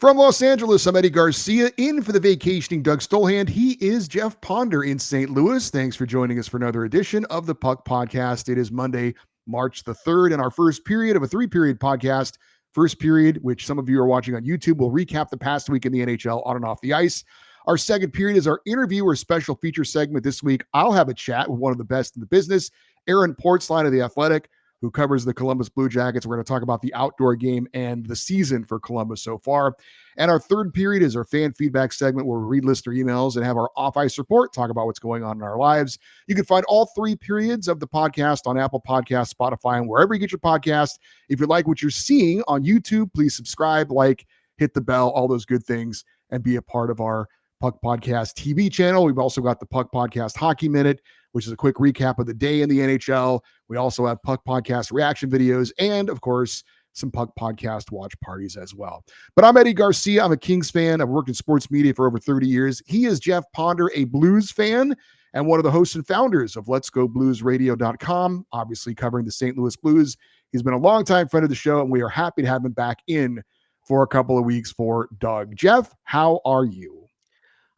From Los Angeles, I'm Eddie Garcia, in for the vacationing Doug Stolhand. He is Jeff Ponder in St. Louis. Thanks for joining us for another edition of the Puck Podcast. It is Monday, March the 3rd, and our first period of a three-period podcast. First period, which some of you are watching on YouTube, will recap the past week in the NHL on and off the ice. Our second period is our interview or special feature segment. This week, I'll have a chat with one of the best in the business, Aaron Portzline of The Athletic, who covers the Columbus Blue Jackets. We're going to talk about the outdoor game and the season for Columbus so far. And our third period is our fan feedback segment where we read listener emails and have our off-ice report, talk about what's going on in our lives. You can find all three periods of the podcast on Apple Podcasts, Spotify, and wherever you get your podcast. If you like what you're seeing on YouTube, please subscribe, like, hit the bell, all those good things, and be a part of our Puck Podcast TV channel. We've also got the Puck Podcast Hockey Minute, which is a quick recap of the day in the NHL. We also have Puck Podcast reaction videos and, of course, some Puck Podcast watch parties as well. But I'm Eddie Garcia. I'm a Kings fan. I've worked in sports media for over 30 years. He is Jeff Ponder, a Blues fan and one of the hosts and founders of Let'sGoBluesRadio.com, obviously covering the St. Louis Blues. He's been a longtime friend of the show, and we are happy to have him back in for a couple of weeks for Doug. Jeff, how are you?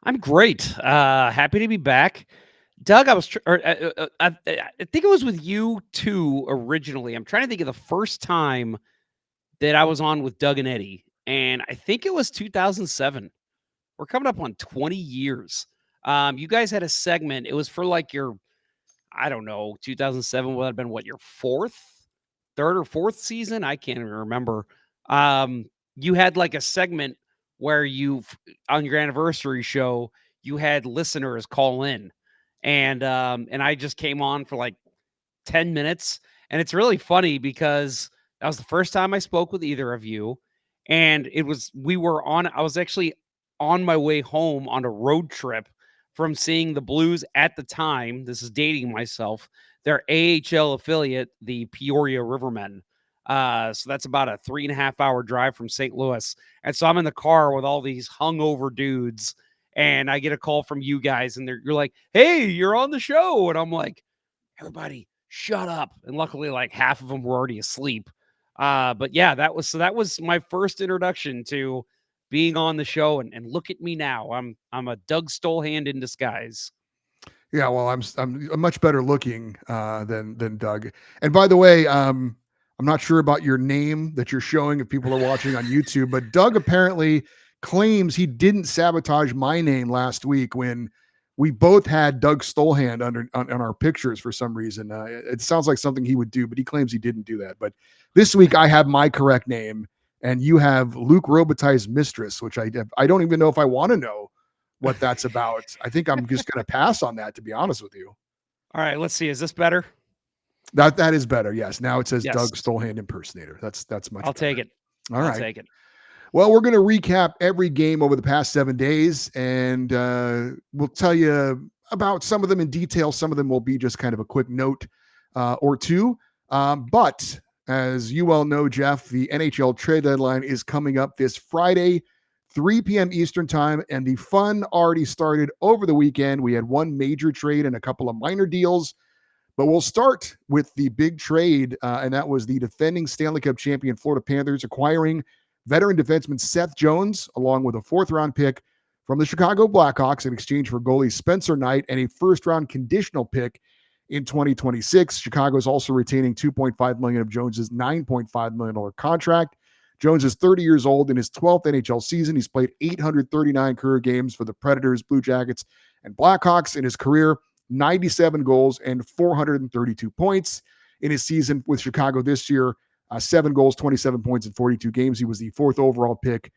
I'm great. Happy to be back. Doug, I think it was with you too originally. I'm trying to think of the first time that I was on with Doug and Eddie, and I think it was 2007. We're coming up on 20 years. You guys had a segment. It was for like your, I don't know, 2007 would have been what, your third or fourth season? I can't even remember. You had like a segment where on your anniversary show, you had listeners call in. And I just came on for like 10 minutes. And it's really funny because that was the first time I spoke with either of you. And I was actually on my way home on a road trip from seeing the Blues at the time. This is dating myself. Their AHL affiliate, the Peoria Rivermen. So that's about a 3.5 hour drive from St. Louis. And so I'm in the car with all these hungover dudes, and I get a call from you guys, and you're like, "Hey, you're on the show." And I'm like, "Everybody shut up." And luckily like half of them were already asleep. But yeah, that was my first introduction to being on the show, and look at me now. I'm a Doug Stolhand in disguise. Yeah, well, I'm much better looking than Doug. And by the way, I'm not sure about your name that you're showing if people are watching on YouTube, but Doug apparently claims he didn't sabotage my name last week when we both had Doug Stolhand on our pictures for some reason. It sounds like something he would do, but he claims he didn't do that. But this week I have my correct name, and you have Luke Robitaille's mistress, which I don't even know if I want to know what that's about. I think I'm just going to pass on that, to be honest with you. All right, let's see. Is this better? That is better. Yes. Now it says Yes. Doug Stolhand impersonator. That's much I'll better. take it. All right. I'll take it. Well, we're going to recap every game over the past 7 days, and we'll tell you about some of them in detail. Some of them will be just kind of a quick note or two. But as you well know, Jeff, the NHL trade deadline is coming up this Friday, 3 p.m. Eastern time, and the fun already started over the weekend. We had one major trade and a couple of minor deals, but we'll start with the big trade, and that was the defending Stanley Cup champion Florida Panthers acquiring veteran defenseman Seth Jones, along with a fourth-round pick from the Chicago Blackhawks in exchange for goalie Spencer Knight and a first-round conditional pick in 2026. Chicago is also retaining $2.5 million of Jones's $9.5 million contract. Jones is 30 years old in his 12th NHL season. He's played 839 career games for the Predators, Blue Jackets, and Blackhawks in his career, 97 goals and 432 points in his season with Chicago this year. 7 goals, 27 points in 42 games. He was the 4th overall pick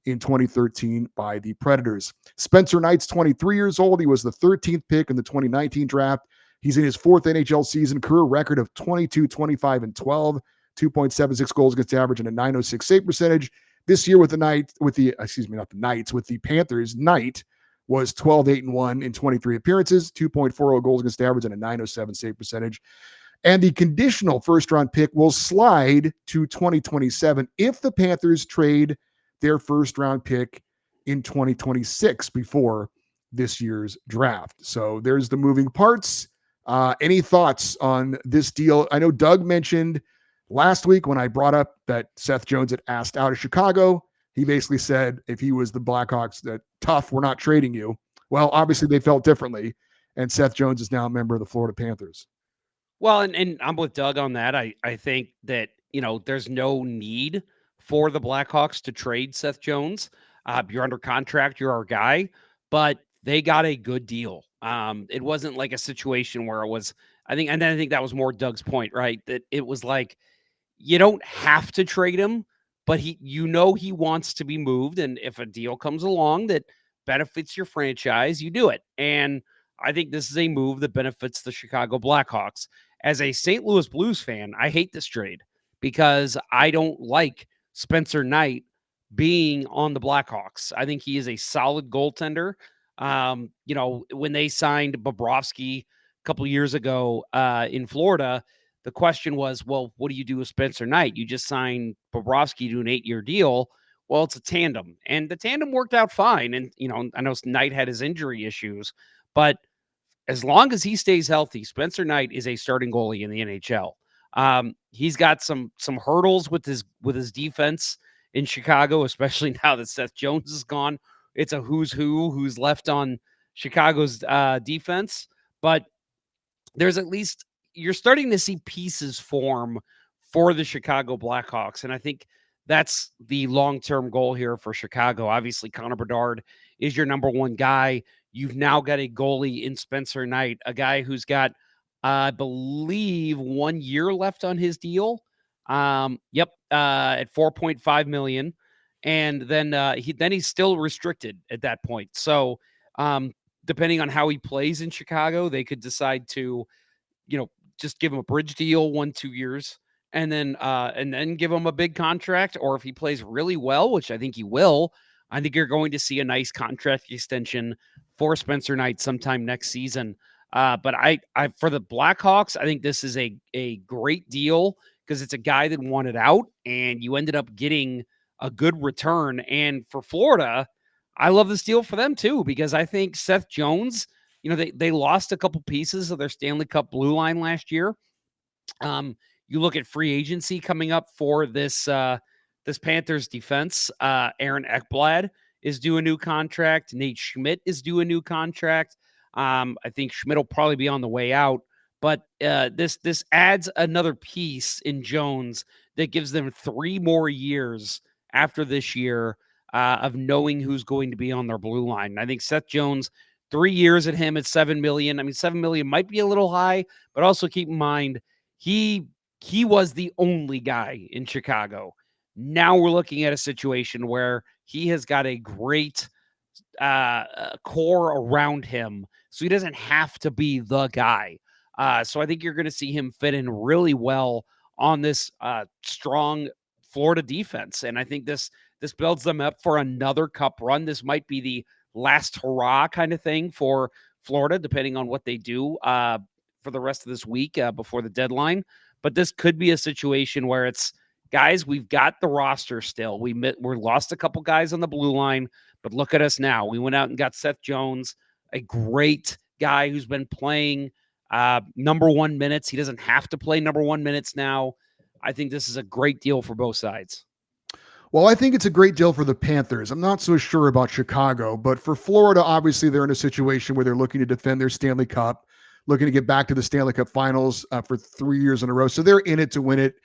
in 2013 by the Predators. Spencer Knight's 23 years old. He was the 13th pick in the 2019 draft. He's in his 4th NHL season, career record of 22, 25, and 12. 2.76 goals against average and a .906 save percentage. This year with the Panthers, Knight was 12-8-1 in 23 appearances, 2.40 goals against average and a .907 save percentage. And the conditional first-round pick will slide to 2027 if the Panthers trade their first-round pick in 2026 before this year's draft. So there's the moving parts. Any thoughts on this deal? I know Doug mentioned last week when I brought up that Seth Jones had asked out of Chicago, He basically said if he was the Blackhawks, that tough, we're not trading you. Well, obviously they felt differently, and Seth Jones is now a member of the Florida Panthers. Well, and I'm with Doug on that. I think that, there's no need for the Blackhawks to trade Seth Jones. You're under contract, you're our guy, but they got a good deal. It wasn't like a situation where it was, I think that was more Doug's point, right? That it was like, you don't have to trade him, but he wants to be moved. And if a deal comes along that benefits your franchise, you do it. And I think this is a move that benefits the Chicago Blackhawks. As a St. Louis Blues fan, I hate this trade because I don't like Spencer Knight being on the Blackhawks. I think he is a solid goaltender. When they signed Bobrovsky a couple years ago in Florida, the question was, well, what do you do with Spencer Knight? You just signed Bobrovsky to an 8-year deal. Well, it's a tandem, and the tandem worked out fine. And, I know Knight had his injury issues, but as long as he stays healthy, Spencer Knight is a starting goalie in the NHL. He's got some hurdles with his defense in Chicago, especially now that Seth Jones is gone. It's a who's left on Chicago's defense, but there's at least you're starting to see pieces form for the Chicago Blackhawks. And I think that's the long-term goal here for Chicago. Obviously, Connor Bedard is your number one guy. You've now got a goalie in Spencer Knight, a guy who's got, I believe, 1 year left on his deal. At $4.5 million. And then he's still restricted at that point. So depending on how he plays in Chicago, they could decide to just give him a bridge deal 1-2 years and then give him a big contract. Or if he plays really well, which I think he will, I think you're going to see a nice contract extension for Spencer Knight sometime next season. But I for the Blackhawks, I think this is a great deal because it's a guy that wanted out and you ended up getting a good return. And for Florida, I love this deal for them too, because I think Seth Jones, they lost a couple pieces of their Stanley Cup blue line last year. You look at free agency coming up for this Panthers defense. Aaron Ekblad is due a new contract. Nate Schmidt is due a new contract. I think Schmidt will probably be on the way out, but this adds another piece in Jones that gives them 3 more years after this year of knowing who's going to be on their blue line. And I think Seth Jones, 3 years at him at $7 million. I mean, $7 million might be a little high, but also keep in mind he was the only guy in Chicago. Now we're looking at a situation where he has got a great core around him, so he doesn't have to be the guy. So I think you're going to see him fit in really well on this strong Florida defense, and I think this builds them up for another cup run. This might be the last hurrah kind of thing for Florida, depending on what they do for the rest of this week before the deadline. But this could be a situation where it's, guys, we've got the roster still. We're lost a couple guys on the blue line, but look at us now. We went out and got Seth Jones, a great guy who's been playing number 1 minutes. He doesn't have to play number 1 minutes now. I think this is a great deal for both sides. Well, I think it's a great deal for the Panthers. I'm not so sure about Chicago, but for Florida, obviously they're in a situation where they're looking to defend their Stanley Cup, looking to get back to the Stanley Cup Finals for 3 years in a row. So they're in it to win it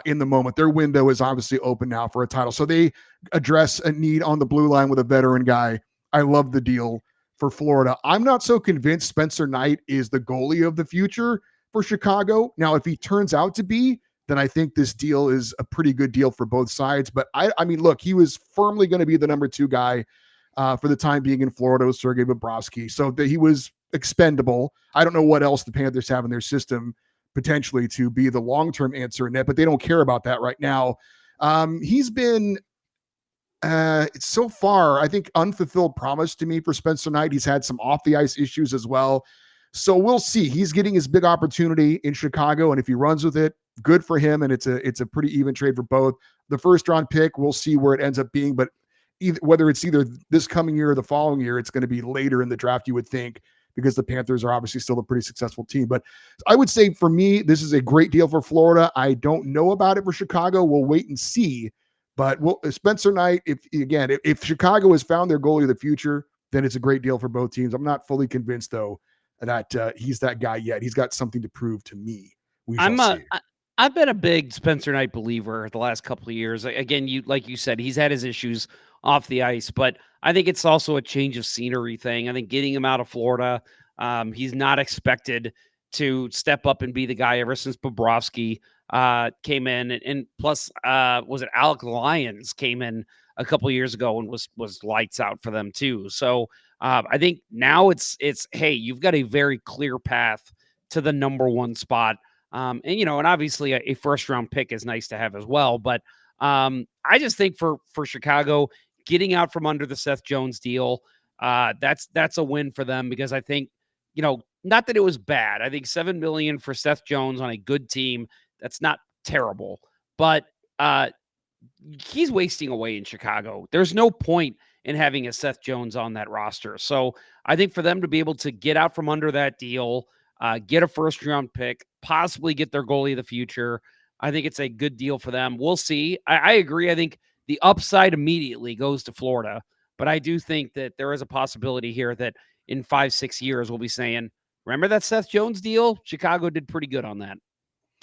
in the moment. Their window is obviously open now for a title. So they address a need on the blue line with a veteran guy. I love the deal for Florida. I'm not so convinced Spencer Knight is the goalie of the future for Chicago. Now, if he turns out to be, then I think this deal is a pretty good deal for both sides. But I mean, look, he was firmly going to be the number 2 guy for the time being in Florida with Sergei Bobrovsky. So that he was expendable. I don't know what else the Panthers have in their system potentially to be the long-term answer in net, but they don't care about that right now. He's been so far, I think, unfulfilled promise to me for Spencer Knight. He's had some off the ice issues as well. So we'll see. He's getting his big opportunity in Chicago, and if he runs with it, good for him. And it's a pretty even trade for both. The first round pick, we'll see where it ends up being, but whether it's either this coming year or the following year, it's going to be later in the draft, you would think, because the Panthers are obviously still a pretty successful team. But I would say for me, this is a great deal for Florida. I don't know about it for Chicago. We'll wait and see. But Spencer Knight, if Chicago has found their goalie of the future, then it's a great deal for both teams. I'm not fully convinced though that he's that guy yet. He's got something to prove to me. We shall see. I've been a big Spencer Knight believer the last couple of years. Again, like you said, he's had his issues off the ice, but I think it's also a change of scenery thing. I think getting him out of Florida, he's not expected to step up and be the guy ever since Bobrovsky came in, and plus, was it Alec Lyons came in a couple of years ago and was lights out for them too. So I think now it's hey, you've got a very clear path to the number one spot. And obviously a first round pick is nice to have as well. But I just think for Chicago, getting out from under the Seth Jones deal, that's a win for them, because I think, not that it was bad. I think $7 million for Seth Jones on a good team, that's not terrible. But he's wasting away in Chicago. There's no point in having a Seth Jones on that roster. So I think for them to be able to get out from under that deal, get a first round pick, possibly get their goalie of the future, I think it's a good deal for them. We'll see. I agree. I think the upside immediately goes to Florida, but I do think that there is a possibility here that in 5-6 years we'll be saying, remember that Seth Jones deal? Chicago did pretty good on that.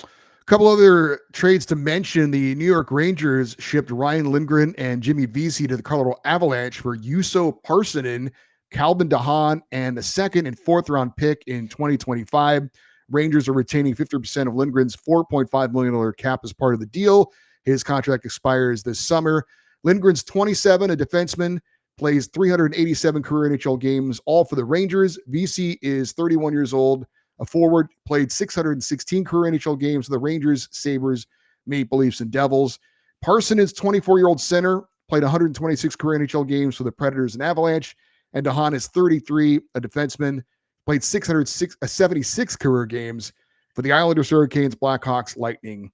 A couple other trades to mention. The New York Rangers shipped Ryan Lindgren and Jimmy Vesey to the Colorado Avalanche for Juuso Parssinen, Calvin DeHaan, and the second and fourth round pick in 2025. Rangers are retaining 50% of Lindgren's $4.5 million cap as part of the deal. His contract expires this summer. Lindgren's 27, a defenseman, plays 387 career NHL games, all for the Rangers. Vesey is 31 years old, a forward, played 616 career NHL games for the Rangers, Sabres, Maple Leafs, and Devils. Parson is 24-year-old center, played 126 career NHL games for the Predators and Avalanche. And DeHaan is 33, a defenseman, played 676 career games for the Islanders, Hurricanes, Blackhawks, Lightning,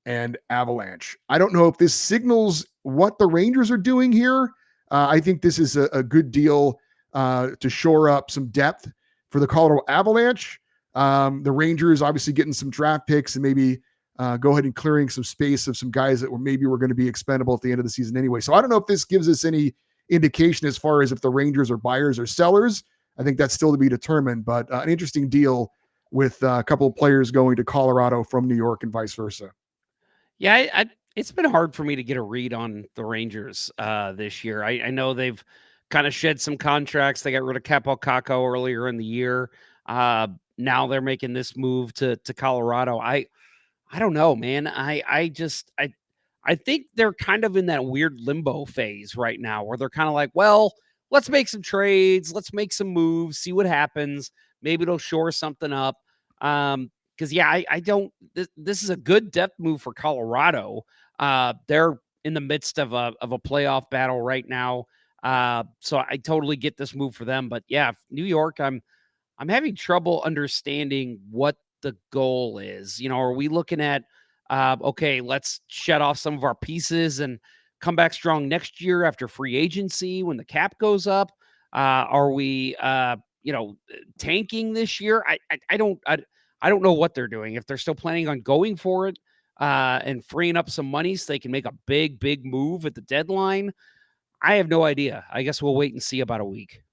and Avalanche. I don't know if this signals what the Rangers are doing here. I think this is a good deal to shore up some depth for the Colorado Avalanche. The Rangers obviously getting some draft picks and maybe go ahead and clearing some space of some guys that were going to be expendable at the end of the season anyway. So I don't know if this gives us any indication as far as if the Rangers are buyers or sellers. I think that's still to be determined, but an interesting deal with a couple of players going to Colorado from New York and vice versa. Yeah, it's been hard for me to get a read on the Rangers this year. I know they've kind of shed some contracts. They got rid of Capo Caco earlier in the year. Now they're making this move to Colorado. I don't know, man. I think they're kind of in that weird limbo phase right now where they're kind of like, well, let's make some trades, let's make some moves, see what happens. Maybe it'll shore something up. Because I don't. This is a good depth move for Colorado. They're in the midst of a playoff battle right now. So I totally get this move for them. But yeah, New York, I'm having trouble understanding what the goal is. Are we looking at, okay, let's shut off some of our pieces and come back strong next year after free agency when the cap goes up? Are we, tanking this year? I don't know what they're doing. If they're still planning on going for it and freeing up some money so they can make a big move at the deadline, I have no idea. I guess we'll wait and see about a week.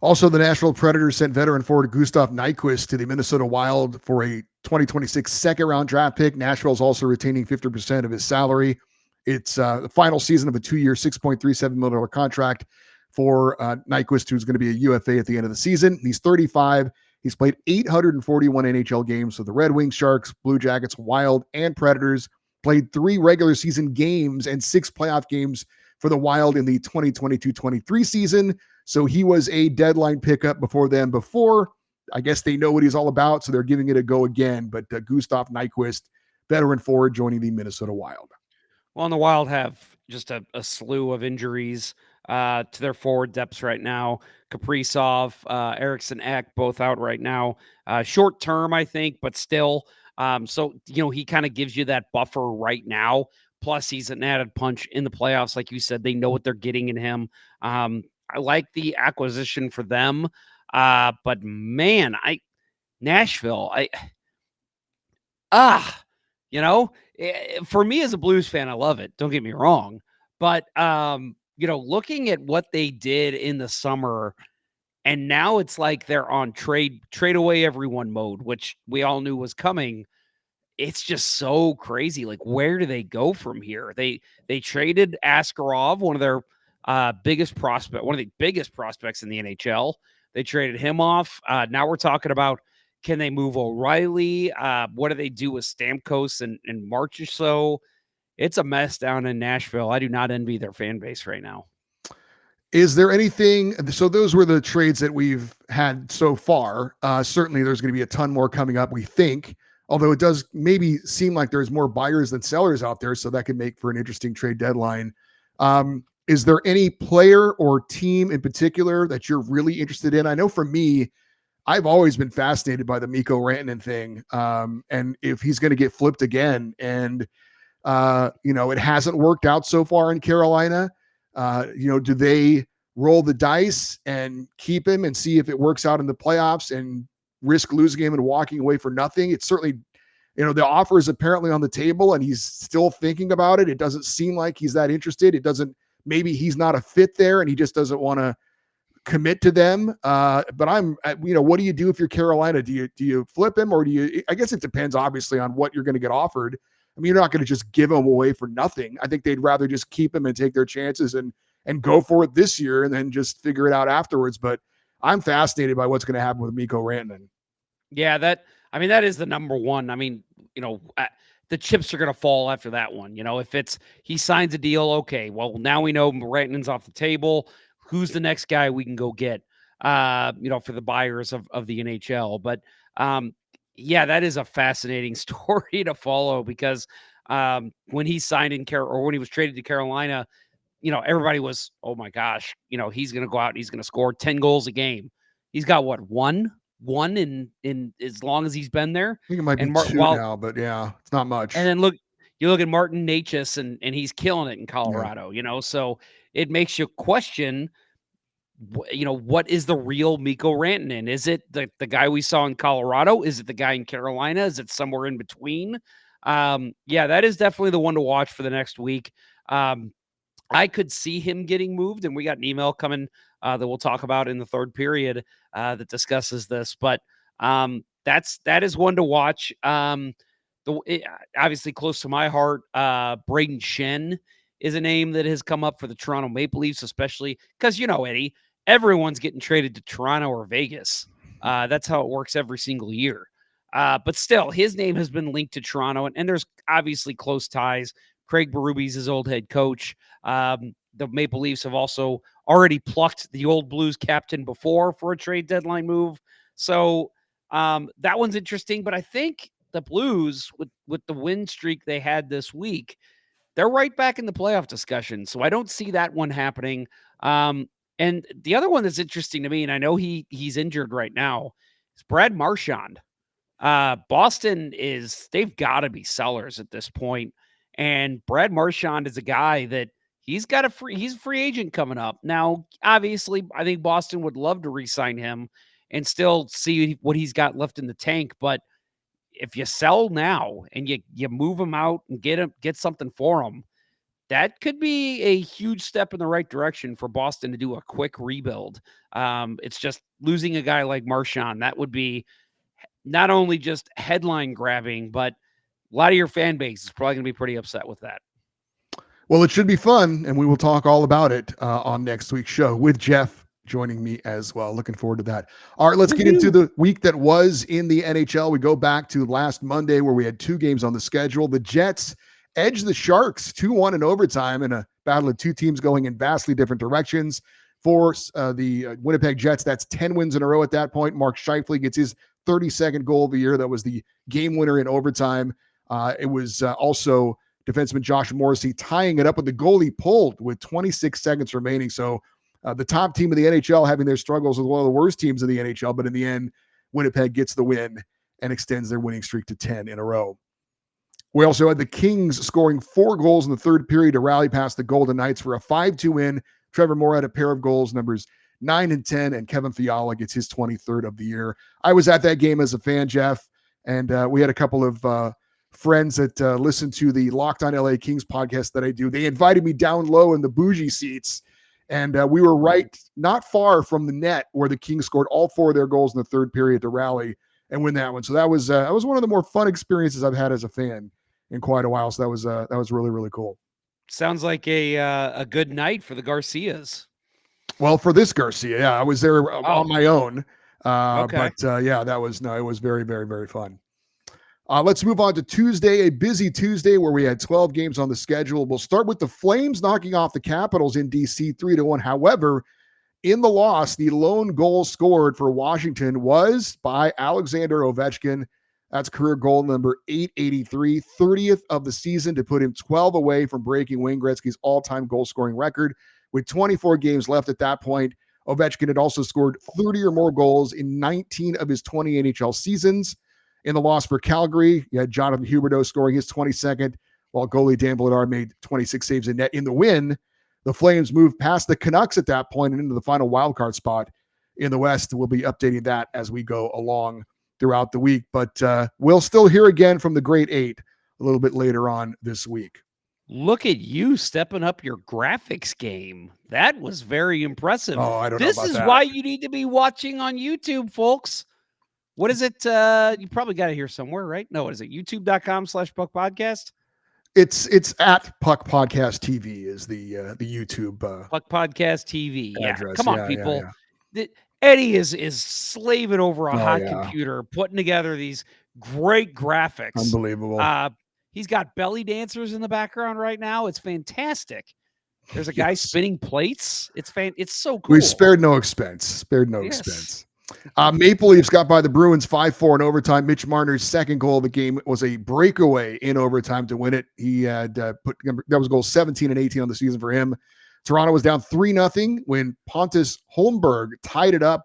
Also, the Nashville Predators sent veteran forward Gustav Nyquist to the Minnesota Wild for a 2026 second-round draft pick. Nashville is also retaining 50% of his salary. It's the final season of a 2-year, $6.37 million contract for Nyquist, who's going to be a UFA at the end of the season. He's 35. He's played 841 NHL games for the Red Wings, Sharks, Blue Jackets, Wild, and Predators. Played 3 regular season games and 6 playoff games for the Wild in the 2022-23 season. So he was a deadline pickup before them. I guess they know what he's all about, so they're giving it a go again. But Gustav Nyquist, veteran forward, joining the Minnesota Wild. Well, and the Wild have just a slew of injuries to their forward depths right now. Kaprizov, Eriksson Ek, both out right now. Short term, I think, but still. So, he kind of gives you that buffer right now. Plus, he's an added punch in the playoffs. Like you said, they know what they're getting in him. I like the acquisition for them. But man, Nashville, For me as a Blues fan, I love it. Don't get me wrong. But, looking at what they did in the summer, and now it's like they're on trade away everyone mode, which we all knew was coming. It's just so crazy. Like, where do they go from here? They traded Askarov, one of their one of the biggest prospects in the NHL. They traded him off. Now we're talking about, can they move O'Reilly? What do they do with Stamkos in March or so? It's a mess down in Nashville. I do not envy their fan base right now. Is there anything? So those were the trades that we've had so far. Certainly, there's going to be a ton more coming up, we think. Although it does maybe seem like there's more buyers than sellers out there, so that could make for an interesting trade deadline. Is there any player or team in particular that you're really interested in? I know for me, I've always been fascinated by the Mikko Rantanen thing, and if he's going to get flipped again, and it hasn't worked out so far in Carolina. Do they roll the dice and keep him and see if it works out in the playoffs and risk losing him and walking away for nothing? It's certainly, the offer is apparently on the table and he's still thinking about it. It doesn't seem like he's that interested. Maybe he's not a fit there and he just doesn't want to commit to them. But what do you do if you're Carolina? Do you flip him, or I guess it depends obviously on what you're going to get offered. I mean, you're not going to just give him away for nothing. I think they'd rather just keep him and take their chances and go for it this year and then just figure it out afterwards. But I'm fascinated by what's going to happen with Mikko Rantanen. Yeah, that is the number one. I mean, the chips are going to fall after that one. If he signs a deal, okay, well, now we know Rantanen's off the table. Who's the next guy we can go get, for the buyers of the NHL? But, yeah, that is a fascinating story to follow because when he signed or when he was traded to Carolina, everybody was, oh my gosh, he's going to go out and he's going to score 10 goals a game. He's got one in as long as he's been there. I think it might be two now, but yeah, it's not much. And then you look at Martin Necas and he's killing it in Colorado, so it makes you question, what is the real Mikko Rantanen? Is it the guy we saw in Colorado? Is it the guy in Carolina? Is it somewhere in between? Yeah, that is definitely the one to watch for the next week. I could see him getting moved, and we got an email coming that we'll talk about in the third period that discusses this. But that is one to watch. Obviously close to my heart, Braden Shen is a name that has come up for the Toronto Maple Leafs, especially because, Eddie, everyone's getting traded to Toronto or Vegas. That's how it works every single year. But still, his name has been linked to Toronto, and there's obviously close ties. Craig Berube's his old head coach. The Maple Leafs have also already plucked the old Blues captain before for a trade deadline move. So that one's interesting. But I think the Blues, with the win streak they had this week, they're right back in the playoff discussion. So I don't see that one happening. And the other one that's interesting to me, and I know he's injured right now, is Brad Marchand. Boston they've got to be sellers at this point. And Brad Marchand is a guy that he's a free agent coming up. Now, obviously, I think Boston would love to re-sign him and still see what he's got left in the tank. But if you sell now and you move him out and get something for him, that could be a huge step in the right direction for Boston to do a quick rebuild. It's just losing a guy like Marchand. That would be not only just headline grabbing, but a lot of your fan base is probably going to be pretty upset with that. Well, it should be fun, and we will talk all about it on next week's show with Jeff joining me as well. Looking forward to that. All right, let's get into the week that was in the NHL. We go back to last Monday where we had 2 games on the schedule. The Jets edged the Sharks 2-1 in overtime in a battle of 2 teams going in vastly different directions. For the Winnipeg Jets, that's 10 wins in a row at that point. Mark Scheifele gets his 32nd goal of the year. That was the game winner in overtime. It was also defenseman Josh Morrissey tying it up with the goal he pulled with 26 seconds remaining. So the top team of the NHL having their struggles with one of the worst teams in the NHL, but in the end, Winnipeg gets the win and extends their winning streak to 10 in a row. We also had the Kings scoring 4 goals in the third period to rally past the Golden Knights for a 5-2 win. Trevor Moore had a pair of goals, numbers 9 and 10, and Kevin Fiala gets his 23rd of the year. I was at that game as a fan, Jeff, and we had a couple of friends that listen to the Locked On LA Kings podcast that I do. They invited me down low in the bougie seats, and we were right not far from the net where the Kings scored all 4 of their goals in the third period to rally and win that one. So that was one of the more fun experiences I've had as a fan in quite a while. So that was really, really cool. Sounds like a good night for the Garcias. Well, for this Garcia, yeah, I was there on my own. Okay. But yeah, it was very, very, very fun. Let's move on to Tuesday, a busy Tuesday where we had 12 games on the schedule. We'll start with the Flames knocking off the Capitals in DC 3-1. However, in the loss, the lone goal scored for Washington was by Alexander Ovechkin. That's career goal number 883, 30th of the season, to put him 12 away from breaking Wayne Gretzky's all-time goal-scoring record. With 24 games left at that point, Ovechkin had also scored 30 or more goals in 19 of his 20 NHL seasons. In the loss for Calgary, you had Jonathan Huberdeau scoring his 22nd, while goalie Dan Bledar made 26 saves in net. In the win, the Flames moved past the Canucks at that point and into the final wildcard spot in the West. We'll be updating that as we go along throughout the week. But we'll still hear again from the Great Eight a little bit later on this week. Look at you stepping up your graphics game. That was very impressive. Oh, I don't know This about is that. why you need to be watching on YouTube, folks. What is it? You probably got it here somewhere, right? No, what is it? YouTube.com/Puck Podcast? It's at Puck Podcast TV is the YouTube Puck Podcast TV. Yeah. address. Come on, Yeah, people. yeah. Eddie is slaving over a hot yeah. computer, putting together these great graphics. Unbelievable. He's got belly dancers in the background right now. It's fantastic. There's a guy spinning plates. It's so cool. We spared no expense. Expense. Maple Leafs got by the Bruins 5-4 in overtime. Mitch Marner's second goal of the game was a breakaway in overtime to win it. He had that was goal 17 and 18 on the season for him. Toronto was down 3-0 when Pontus Holmberg tied it up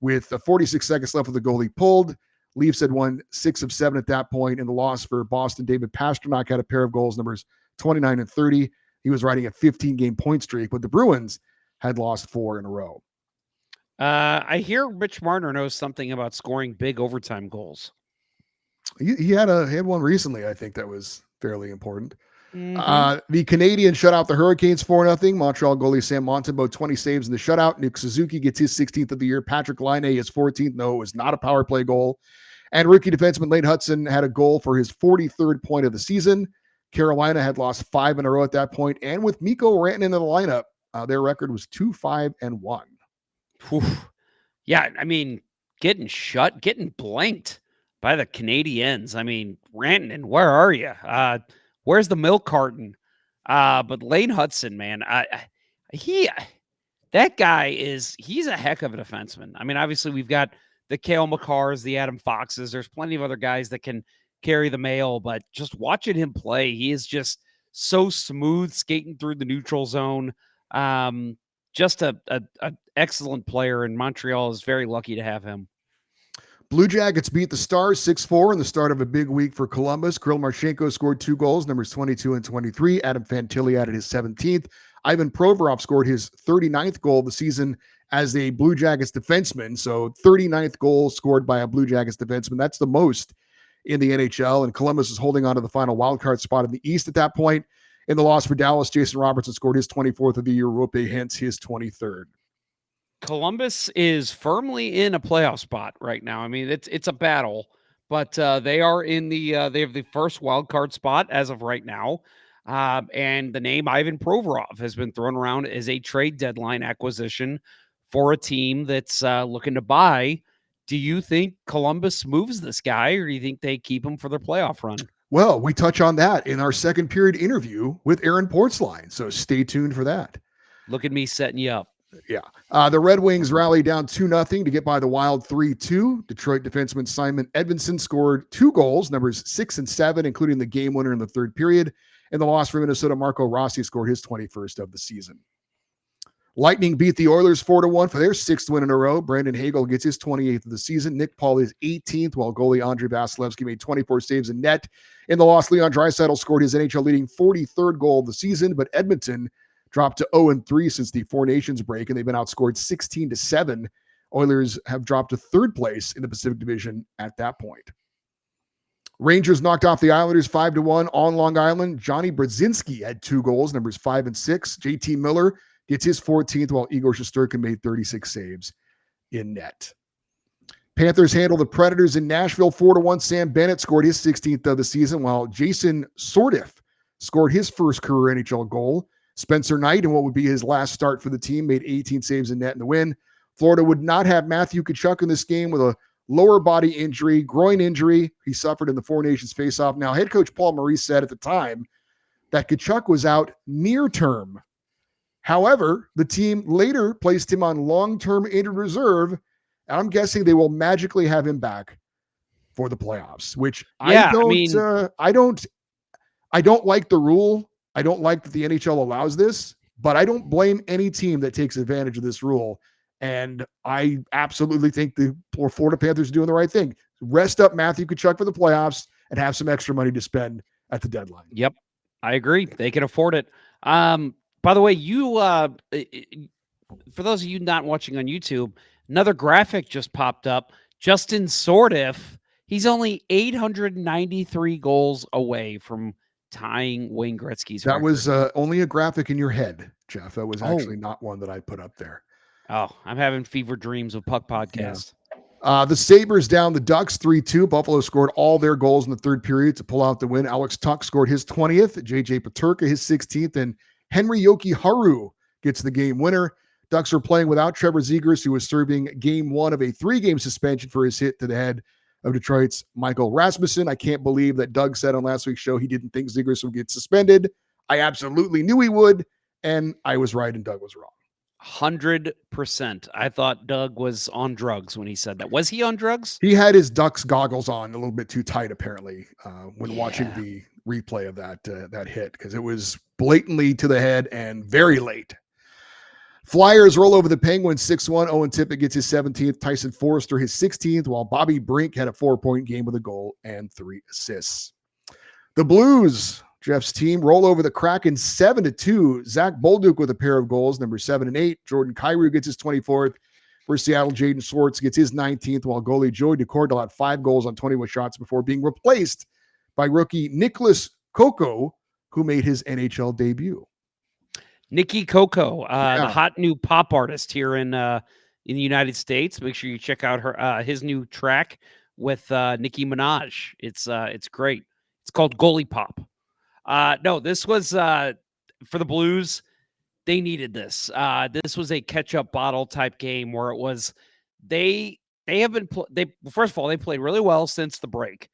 with 46 seconds left with the goal he pulled. Leafs had won 6 of 7 at that point. In the loss for Boston, David Pastrnak had a pair of goals, numbers 29 and 30. He was riding a 15-game point streak, but the Bruins had lost 4 in a row. I hear Mitch Marner knows something about scoring big overtime goals. He had one recently, I think, that was fairly important. Mm-hmm. The Canadians shut out the Hurricanes 4-0. Montreal goalie Sam Montembeault 20 saves in the shutout. Nick Suzuki gets his 16th of the year. Patrick Laine his 14th. No, it was not a power play goal. And rookie defenseman Lane Hudson had a goal for his 43rd point of the season. Carolina had lost 5 in a row at that point. And with Mikko Rantanen in the lineup, their record was 2-5-1. Whew. Yeah, I mean, getting blanked by the Canadiens. I mean, Rantanen, where are you? Where's the milk carton? But Lane Hudson, man, that guy he's a heck of a defenseman. I mean, obviously we've got the Cale Makars, the Adam Foxes. There's plenty of other guys that can carry the mail, but just watching him play, he is just so smooth skating through the neutral zone. Just a excellent player, and Montreal is very lucky to have him. Blue Jackets beat the Stars 6-4 in the start of a big week for Columbus. Kirill Marchenko scored 2 goals, numbers 22 and 23. Adam Fantilli added his 17th. Ivan Provorov scored his 39th goal of the season as a Blue Jackets defenseman. So 39th goal scored by a Blue Jackets defenseman. That's the most in the NHL, and Columbus is holding on to the final wildcard spot in the East at that point. In the loss for Dallas, Jason Robertson scored his 24th of the year. Roope Hintz his 23rd. Columbus is firmly in a playoff spot right now. I mean, it's a battle, but they are in they have the first wild card spot as of right now. And the name Ivan Provorov has been thrown around as a trade deadline acquisition for a team that's looking to buy. Do you think Columbus moves this guy, or do you think they keep him for their playoff run? Well, we touch on that in our second period interview with Aaron Portzline, so stay tuned for that. Look at me setting you up. Yeah. The Red Wings rallied down 2-0 to get by the Wild 3-2. Detroit defenseman Simon Edvinsson scored 2 goals, numbers 6 and 7, including the game winner in the third period. In the loss for Minnesota, Marco Rossi scored his 21st of the season. Lightning beat the Oilers 4-1 for their 6th win in a row. Brandon Hagel gets his 28th of the season. Nick Paul is 18th, while goalie Andrei Vasilevsky made 24 saves in net. In the loss, Leon Draisaitl scored his NHL-leading 43rd goal of the season, but Edmonton dropped to 0-3 since the Four Nations break, and they've been outscored 16-7. Oilers have dropped to third place in the Pacific Division at that point. Rangers knocked off the Islanders 5-1 on Long Island. Johnny Brodzinski had 2 goals, numbers 5 and 6. JT Miller gets his 14th, while Igor Shesterkin made 36 saves in net. Panthers handled the Predators in Nashville 4-1. Sam Bennett scored his 16th of the season, while Jason Sordiff scored his first career NHL goal. Spencer Knight, in what would be his last start for the team, made 18 saves in net in the win. Florida would not have Matthew Tkachuk in this game with a lower body injury, groin injury he suffered in the Four Nations faceoff. Now, head coach Paul Maurice said at the time that Tkachuk was out near term. However, the team later placed him on long-term injured reserve, and I'm guessing they will magically have him back for the playoffs, which Yeah, I don't like the rule. I don't like that the NHL allows this, but I don't blame any team that takes advantage of this rule. And I absolutely think the Florida Panthers are doing the right thing. Rest up Matthew Tkachuk for the playoffs and have some extra money to spend at the deadline. Yep, I agree. They can afford it. By the way, for those of you not watching on YouTube, another graphic just popped up. Justin Sordiff, he's only 893 goals away from tying Wayne Gretzky's That record. was only a graphic in your head, Jeff. That was actually not one that I put up there. Oh, I'm having fever dreams of Puck Podcast. Yeah. The Sabres down the Ducks 3-2. Buffalo scored all their goals in the third period to pull out the win. Alex Tuch scored his 20th, JJ Peterka his 16th, and Henry Jokiharju gets the game winner. Ducks are playing without Trevor Zegras, who was serving game 1 of a 3-game suspension for his hit to the head of Detroit's Michael Rasmussen. I can't believe that Doug said on last week's show he didn't think Zegras would get suspended. I absolutely knew he would, and I was right and Doug was wrong. 100%. I thought Doug was on drugs when he said that. Was he on drugs? He had his Ducks goggles on a little bit too tight, apparently, when watching the replay of that hit, because it was blatantly to the head and very late. Flyers roll over the Penguins 6-1. Owen Tippett gets his 17th. Tyson Forrester his 16th, while Bobby Brink had a 4-point game with a goal and 3 assists. The Blues, Jeff's team, roll over the Kraken 7-2. Zach Bolduc with a pair of goals, number 7 and 8. Jordan Kyrou gets his 24th. For Seattle, Jaden Schwartz gets his 19th, while goalie Joey DeCordell had 5 goals on 21 shots before being replaced by rookie Nicholas Coco, who made his NHL debut. Nikki Coco, the hot new pop artist here in the United States. Make sure you check out his new track with Nicki Minaj. It's great. It's called Goalie Pop. No, this was for the Blues. They needed this. This was a catch-up bottle type game where it was they have been first of all, they played really well since the break,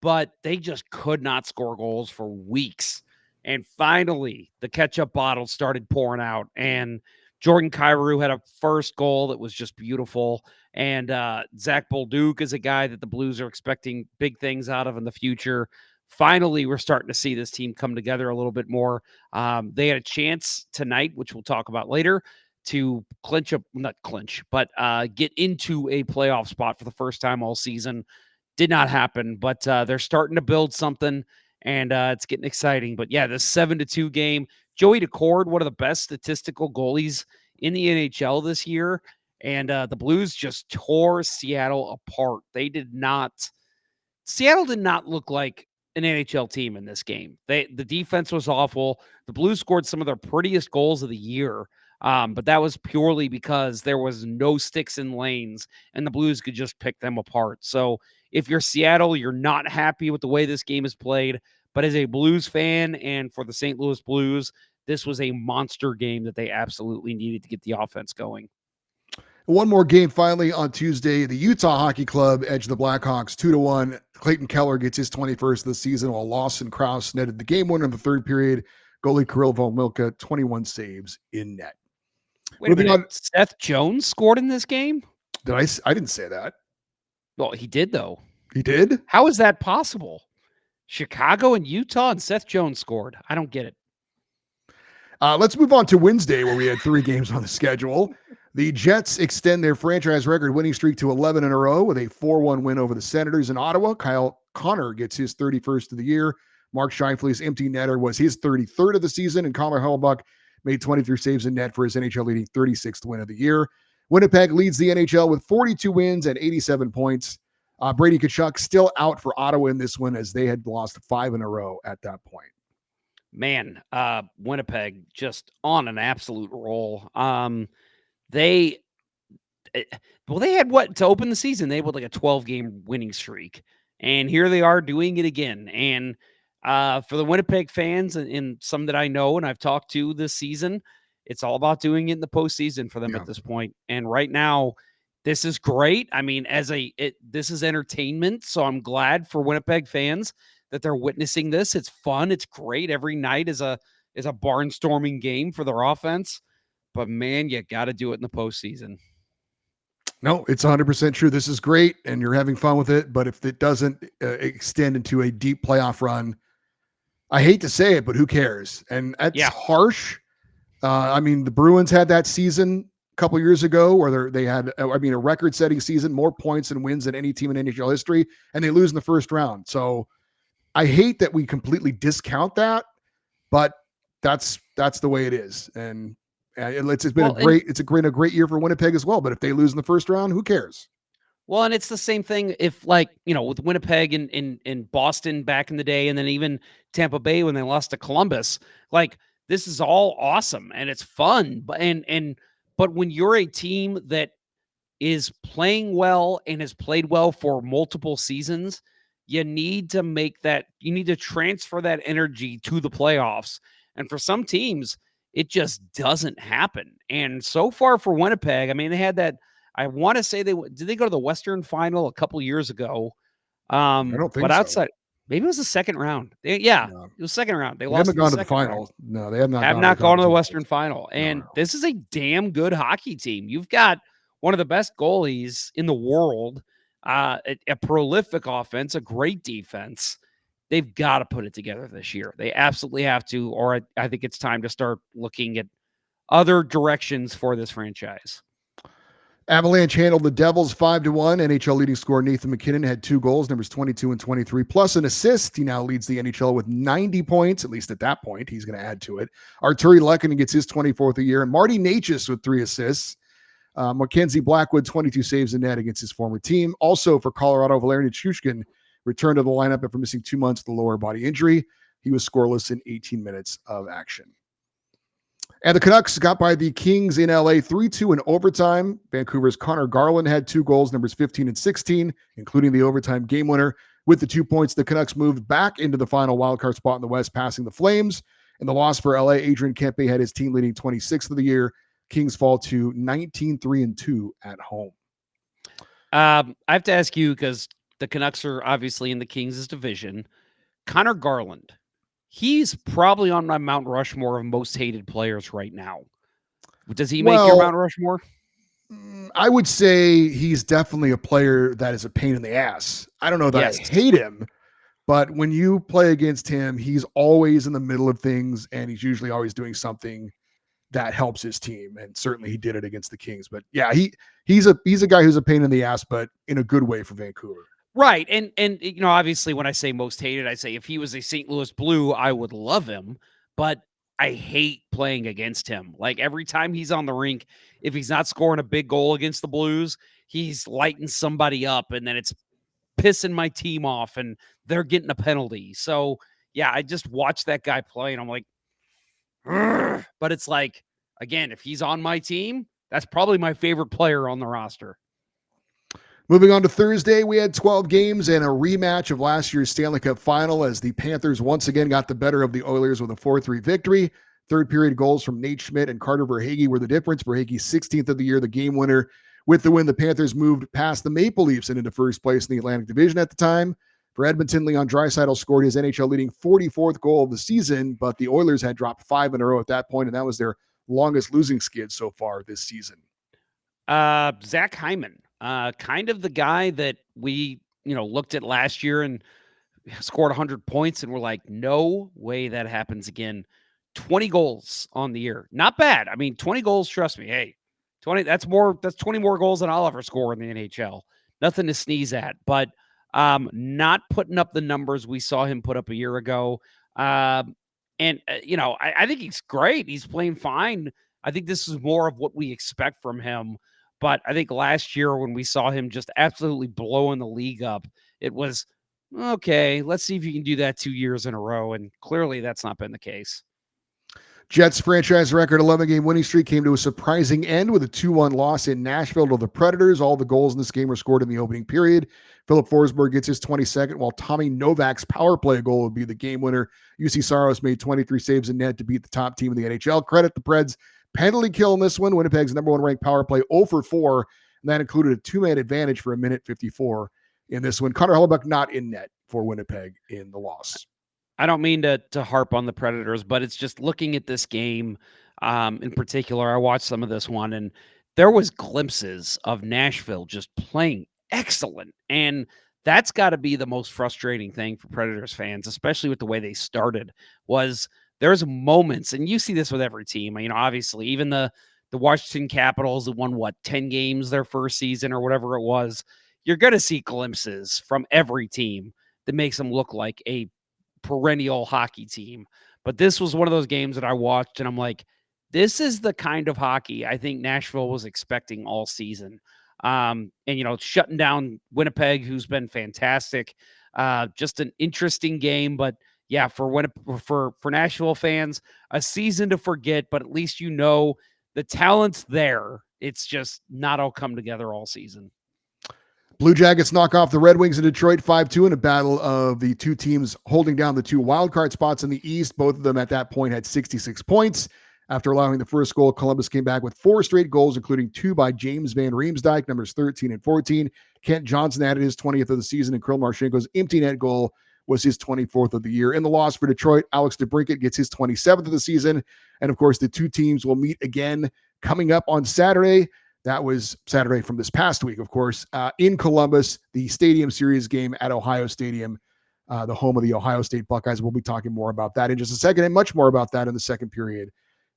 but they just could not score goals for weeks. And finally, the catch-up bottle started pouring out, and Jordan Kyrou had a first goal that was just beautiful. And Zach Bolduc is a guy that the Blues are expecting big things out of in the future. Finally, we're starting to see this team come together a little bit more. They had a chance tonight, which we'll talk about later, to get into a playoff spot for the first time all season. Did not happen, but they're starting to build something, and it's getting exciting. But yeah, this 7-2 game, Joey DeCord, one of the best statistical goalies in the NHL this year, and the Blues just tore Seattle apart. Seattle did not look like an NHL team in this game. The defense was awful. The Blues scored some of their prettiest goals of the year, but that was purely because there was no sticks in lanes, and the Blues could just pick them apart. So if you're Seattle, you're not happy with the way this game is played, but as a Blues fan and for the St. Louis Blues, this was a monster game that they absolutely needed to get the offense going. One more game finally on Tuesday. The Utah Hockey Club edged the Blackhawks 2-1. Clayton Keller gets his 21st of the season, while Lawson Krause netted the game winner in the third period. Goalie Kirill Vomilka, 21 saves in net. Wait a minute. Seth Jones scored in this game? I didn't say that. Well, he did, though. He did? How is that possible? Chicago and Utah and Seth Jones scored. I don't get it. Let's move on to Wednesday, where we had 3 games on the schedule. The Jets extend their franchise record winning streak to 11 in a row with a 4-1 win over the Senators in Ottawa. Kyle Connor gets his 31st of the year. Mark Scheifele's empty netter was his 33rd of the season, and Connor Hellebuyck made 23 saves in net for his NHL-leading 36th win of the year. Winnipeg leads the NHL with 42 wins and 87 points. Brady Tkachuk still out for Ottawa in this one as they had lost 5 in a row at that point. Man, Winnipeg just on an absolute roll. They they had what to open the season? They had like a 12-game winning streak, and here they are doing it again. And for the Winnipeg fans and some that I know and I've talked to this season, it's all about doing it in the postseason for them at this point. And right now, this is great. I mean, this is entertainment, so I'm glad for Winnipeg fans that they're witnessing this. It's fun. It's great. Every night is a barnstorming game for their offense. But man, you got to do it in the postseason. No, it's 100% true. This is great, and you're having fun with it. But if it doesn't extend into a deep playoff run, I hate to say it, but who cares? And that's harsh. I mean, the Bruins had that season a couple years ago where they had, a record-setting season, more points and wins than any team in NHL history, and they lose in the first round. So I hate that we completely discount that, but that's the way it is. And it's been a great year for Winnipeg as well. But if they lose in the first round, who cares? Well, and it's the same thing if, like, with Winnipeg and Boston back in the day, and then even Tampa Bay when they lost to Columbus. Like, this is all awesome and it's fun. But when you're a team that is playing well and has played well for multiple seasons, you need to transfer that energy to the playoffs. And for some teams, it just doesn't happen. And so far for Winnipeg, I mean, they had that. I want to say did they go to the Western Final a couple years ago? I don't think but outside, so. Maybe it was the second round. It was second round. They lost. Haven't gone to the final. Round. No, they have not. Have not gone to the Western Final. And this is a damn good hockey team. You've got one of the best goalies in the world, a prolific offense, a great defense. They've got to put it together this year. They absolutely have to, or I think it's time to start looking at other directions for this franchise. Avalanche handled the Devils 5-1. NHL leading scorer Nathan MacKinnon had 2 goals, numbers 22 and 23, plus an assist. He now leads the NHL with 90 points, at least at that point. He's going to add to it. Arturi Lehkonen gets his 24th a year, and Marty Necas with 3 assists. Mackenzie Blackwood, 22 saves in net against his former team. Also for Colorado, Valeri Nichushkin returned to the lineup after missing 2 months with a lower body injury. He was scoreless in 18 minutes of action. And the Canucks got by the Kings in LA 3-2 in overtime. Vancouver's Connor Garland had 2 goals, numbers 15 and 16, including the overtime game winner. With the 2 points, the Canucks moved back into the final wildcard spot in the West, passing the Flames. In the loss for LA, Adrian Kempe had his team leading 26th of the year. Kings fall to 19-3-2 at home. I have to ask you, because the Canucks are obviously in the Kings' division. Connor Garland, he's probably on my Mount Rushmore of most hated players right now. Does he make your Mount Rushmore? I would say he's definitely a player that is a pain in the ass. I don't know that I hate him, but when you play against him, he's always in the middle of things, and he's usually always doing something that helps his team. And certainly he did it against the Kings. But yeah, he's a guy who's a pain in the ass, but in a good way for Vancouver. Right. And obviously when I say most hated, I say if he was a St. Louis Blue, I would love him, but I hate playing against him. Like, every time he's on the rink, if he's not scoring a big goal against the Blues, he's lighting somebody up, and then it's pissing my team off and they're getting a penalty. So yeah, I just watch that guy play and I'm like, Urgh. But it's like, again, if he's on my team, that's probably my favorite player on the roster. Moving on to Thursday, we had 12 games and a rematch of last year's Stanley Cup final as the Panthers once again got the better of the Oilers with a 4-3 victory. Third period goals from Nate Schmidt and Carter Verhaeghe were the difference. Verhaeghe 16th of the year, the game winner. With the win, the Panthers moved past the Maple Leafs and into first place in the Atlantic Division at the time. For Edmonton, Leon Draisaitl scored his NHL leading 44th goal of the season, but the Oilers had dropped 5 in a row at that point, and that was their longest losing skid so far this season. Zach Hyman, kind of the guy that we, looked at last year and scored 100 points, and we're like, no way that happens again. 20 goals on the year. Not bad. I mean, 20 goals, trust me. Hey, 20, that's 20 more goals than I'll ever score in the NHL. Nothing to sneeze at, but not putting up the numbers we saw him put up a year ago. I think he's great. He's playing fine. I think this is more of what we expect from him. But I think last year when we saw him just absolutely blowing the league up, it was okay. Let's see if you can do that 2 years in a row, and clearly that's not been the case. Jets franchise record 11-game winning streak came to a surprising end with a 2-1 loss in Nashville to the Predators. All the goals in this game were scored in the opening period. Philip Forsberg gets his 22nd, while Tommy Novak's power play goal would be the game winner. UC Saros made 23 saves in net to beat the top team in the NHL. Credit the Preds penalty kill in this one. Winnipeg's number one ranked power play 0 for 4, and that included a two-man advantage for a minute 54 in this one. Connor Hellebuyck not in net for Winnipeg in the loss. I don't mean to harp on the Predators, but it's just looking at this game in particular. I watched some of this one, and there was glimpses of Nashville just playing excellent, and that's got to be the most frustrating thing for Predators fans, especially with the way they started. Was there's moments, and you see this with every team. You know, obviously, even the Washington Capitals that won 10 games their first season or whatever it was. You're going to see glimpses from every team that makes them look like a perennial hockey team. But this was one of those games that I watched and I'm like, this is the kind of hockey I think Nashville was expecting all season. And, shutting down Winnipeg, who's been fantastic. Just an interesting game. But yeah, for Nashville fans, a season to forget, but at least the talent's there. It's just not all come together all season. Blue Jackets knock off the Red Wings in Detroit 5-2 in a battle of the two teams holding down the two wildcard spots in the East. Both of them at that point had 66 points. After allowing the first goal, Columbus came back with 4 straight goals, including 2 by James Van Riemsdyk, numbers 13 and 14. Kent Johnson added his 20th of the season, and Kirill Marchenko's empty net goal was his 24th of the year. In the loss for Detroit, Alex DeBrincat gets his 27th of the season. And of course, the two teams will meet again coming up on Saturday. That was Saturday from this past week, of course, in Columbus, the Stadium Series game at Ohio Stadium, the home of the Ohio State Buckeyes. We'll be talking more about that in just a second, and much more about that in the second period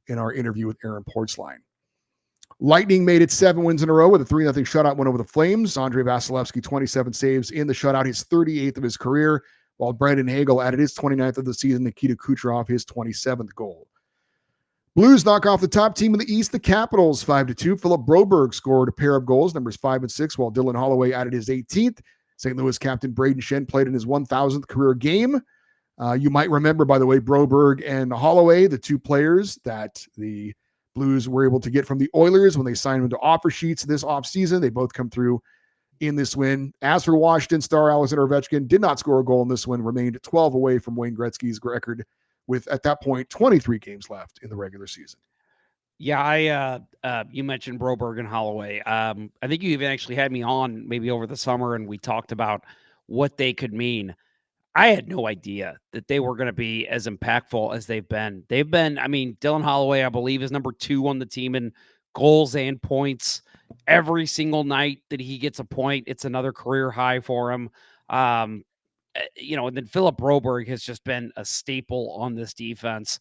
in our interview with Aaron Portzline. Lightning made it 7 wins in a row with a 3-0 shutout win over the Flames. Andrei Vasilevsky, 27 saves in the shutout, his 38th of his career, while Brandon Hagel added his 29th of the season, Nikita Kucherov his 27th goal. Blues knock off the top team in the East, the Capitals, 5-2. Philip Broberg scored a pair of goals, numbers 5 and 6, while Dylan Holloway added his 18th. St. Louis captain Braden Shen played in his 1,000th career game. You might remember, by the way, Broberg and Holloway, the two players that the Blues were able to get from the Oilers when they signed them to offer sheets this offseason. They both come through in this win. As for Washington star Alexander Ovechkin, did not score a goal in this one, remained 12 away from Wayne Gretzky's record with, at that point, 23 games left in the regular season. Yeah, you mentioned Broberg and Holloway. I think you even actually had me on maybe over the summer, and we talked about what they could mean. I had no idea that they were going to be as impactful as they've been. Dylan Holloway, I believe, is number 2 on the team in goals and points. Every single night that he gets a point, it's another career high for him. And then Philip Broberg has just been a staple on this defense.